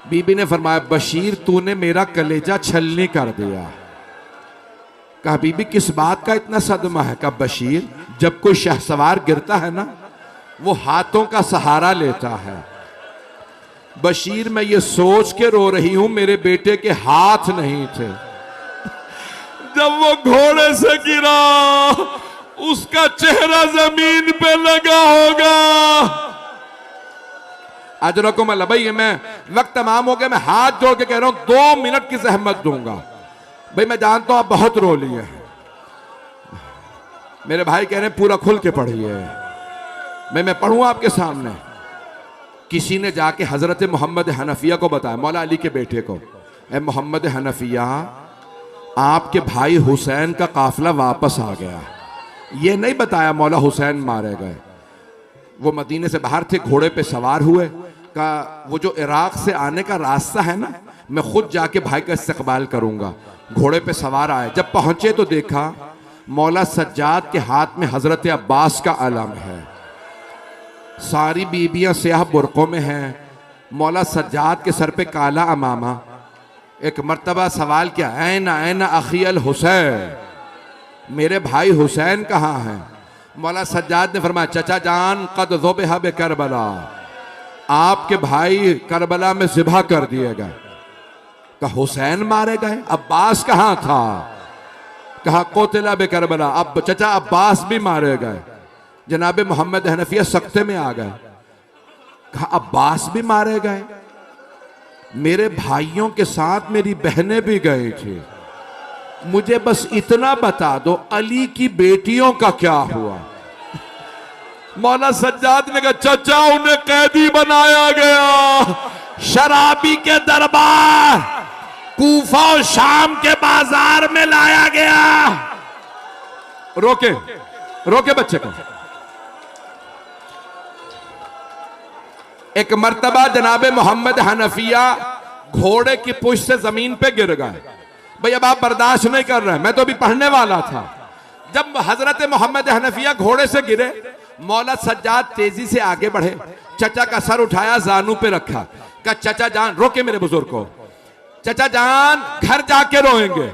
बीबी ने फरमाया बशीर तूने मेरा कलेजा छलनी कर दिया। कहा बीबी किस बात का इतना सदमा है। कहा बशीर जब कोई शहसवार गिरता है ना वो हाथों का सहारा लेता है। बशीर मैं ये सोच के रो रही हूं मेरे बेटे के हाथ नहीं थे। जब वो घोड़े से गिरा उसका चेहरा जमीन पे लगा होगा। अजरकुम अल्लाह। भाई मैं वक्त तमाम हो गया, मैं हाथ जोड़ के कह रहा हूं 2 मिनट की जहमत दूंगा। भाई मैं जानता हूं आप बहुत रो लिए हैं। मेरे भाई कह रहे हैं पूरा खुल के पढ़िए। मैं पढ़ूं आपके सामने। किसी ने जाके हजरत मोहम्मद हनफिया को बताया, मौला अली के बेटे को, ए मोहम्मद हनफिया आपके भाई हुसैन का काफिला वापस आ गया। ये नहीं बताया मौला हुसैन मारे गए। वो मदीने से बाहर थे, घोड़े पे सवार हुए। का वो जो इराक से आने का रास्ता है ना, मैं खुद जाके भाई का इस्तकबाल करूंगा। घोड़े पे सवार आए, जब पहुंचे तो देखा मौला सज्जाद के हाथ में हजरत अब्बास का अलम है। सारी बीबियां स्याह बुरकों में हैं। मौला सज्जाद के सर पे काला अमामा। एक मर्तबा सवाल किया, ऐना ऐना अखियल हुसैन, मेरे भाई हुसैन कहाँ हैं। मौला सज्जाद ने फरमाया चचा जान कद ज़ुबिहा बे करबला, आपके भाई करबला में ज़िबा कर दिए गए। कहा हुसैन मारे गए, अब्बास कहाँ था। कहा कोतिला बे करबला, अब चचा अब्बास भी मारे गए। जनाब मोहम्मद हनफिया सख्ते में आ गए। कहा अब्बास भी मारे गए, मेरे भाइयों के साथ मेरी बहनें भी गई थी, मुझे बस इतना बता दो अली की बेटियों का क्या हुआ। मौला सज्जाद ने कहा चचा उन्हें कैदी बनाया गया, शराबी के दरबार कूफा और शाम के बाजार में लाया गया। रोके रोके बच्चे को। एक मर्तबा जनाबे मोहम्मद हनफिया घोड़े की पुष्ट से जमीन पे गिर गए। भाई अब आप बर्दाश्त नहीं कर रहे, मैं तो अभी पढ़ने वाला था। जब हजरत मोहम्मद हनफिया घोड़े से गिरे, मौला सज्जाद तेजी से आगे बढ़े, चचा का सर उठाया, जानू पे रखा। कहा चचा जान, रोके मेरे बुजुर्ग को, चचा जान घर जाके रोएंगे।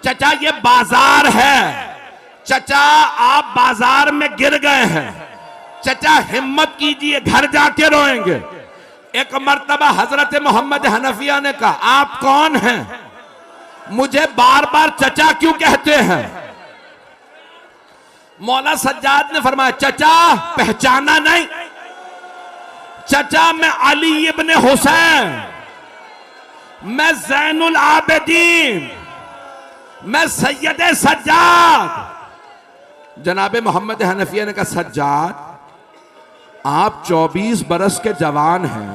चचा ये बाजार है, चचा आप बाजार में गिर गए हैं, चचा हिम्मत कीजिए घर जाके रोएंगे। एक मर्तबा हजरत मोहम्मद हनफिया ने कहा आप कौन हैं, मुझे बार बार चचा क्यों कहते हैं। मौला सज्जाद ने फरमाया चचा पहचाना नहीं, चचा मैं अली इब्ने हुसैन, मैं ज़ैनुल आबिदीन, मैं सैयद सज्जाद। जनाबे मोहम्मद हनफिया ने कहा सज्जाद आप 24 बरस के जवान हैं,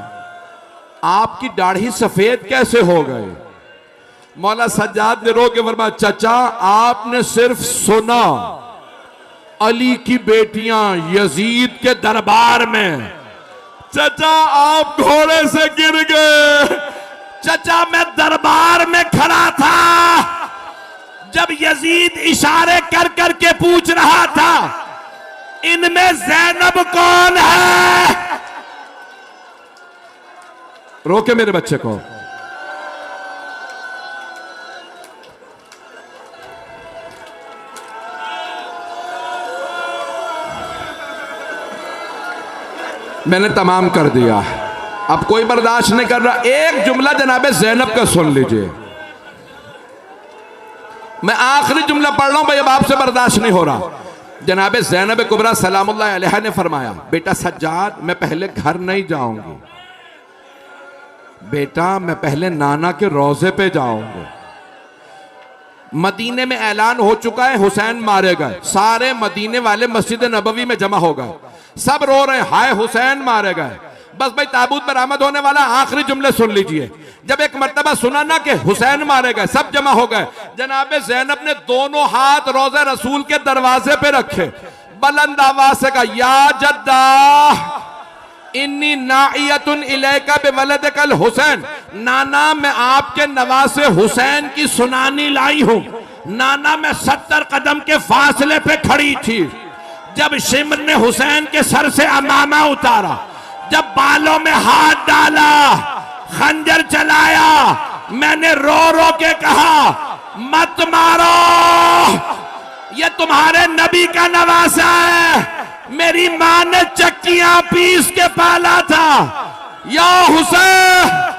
आपकी दाढ़ी सफेद कैसे हो गई। मौला सज्जाद ने रो के फरमाया चचा आपने सिर्फ सुना अली की बेटियां यजीद के दरबार में, चचा आप घोड़े से गिर गए। चचा मैं दरबार में खड़ा था जब यजीद इशारे कर कर के पूछ रहा था इनमें ज़ैनब कौन है। रोके मेरे बच्चे को। मैंने तमाम कर दिया, अब कोई बर्दाश्त नहीं कर रहा। एक जुमला जनाबे ज़ैनब का सुन लीजिए, मैं आखिरी जुमला पढ़ रहा हूं भाई, अब आपसे बर्दाश्त नहीं हो रहा। जनाबे ज़ैनब कुबरा सलामुल्लाह अलैहा ने फरमाया बेटा सज्जाद मैं पहले घर नहीं जाऊंगी, बेटा मैं पहले नाना के रोजे पे जाऊंगी। मदीने में ऐलान हो चुका है हुसैन मारे गए, सारे मदीने वाले मस्जिद नबवी में जमा हो गए, सब रो रहे हाय हुसैन मारे गए। बस भाई ताबूत बरामद होने वाला, आखिरी जुमले सुन लीजिए। जब एक मर्तबा सुना ना कि हुसैन मारे गए, सब जमा हो गए। जनाबे ज़ैनब ने दोनों हाथ रोज़े रसूल के दरवाजे पे रखे, बुलंद आवाज से कहा या जद्दा इन्नी नाइयतुन इलैका बिवलदिकल हुसैन, नाना मैं आपके नवासे हुसैन की सुनानी लाई हूं। नाना में 70 कदम के फासले पे खड़ी थी। जब शिमर ने हुसैन के सर से अमामा उतारा, जब बालों में हाथ डाला, खंजर चलाया, मैंने रो रो के कहा मत मारो, ये तुम्हारे नबी का नवासा है, मेरी मां ने चक्कियां पीस के पाला था। या हुसैन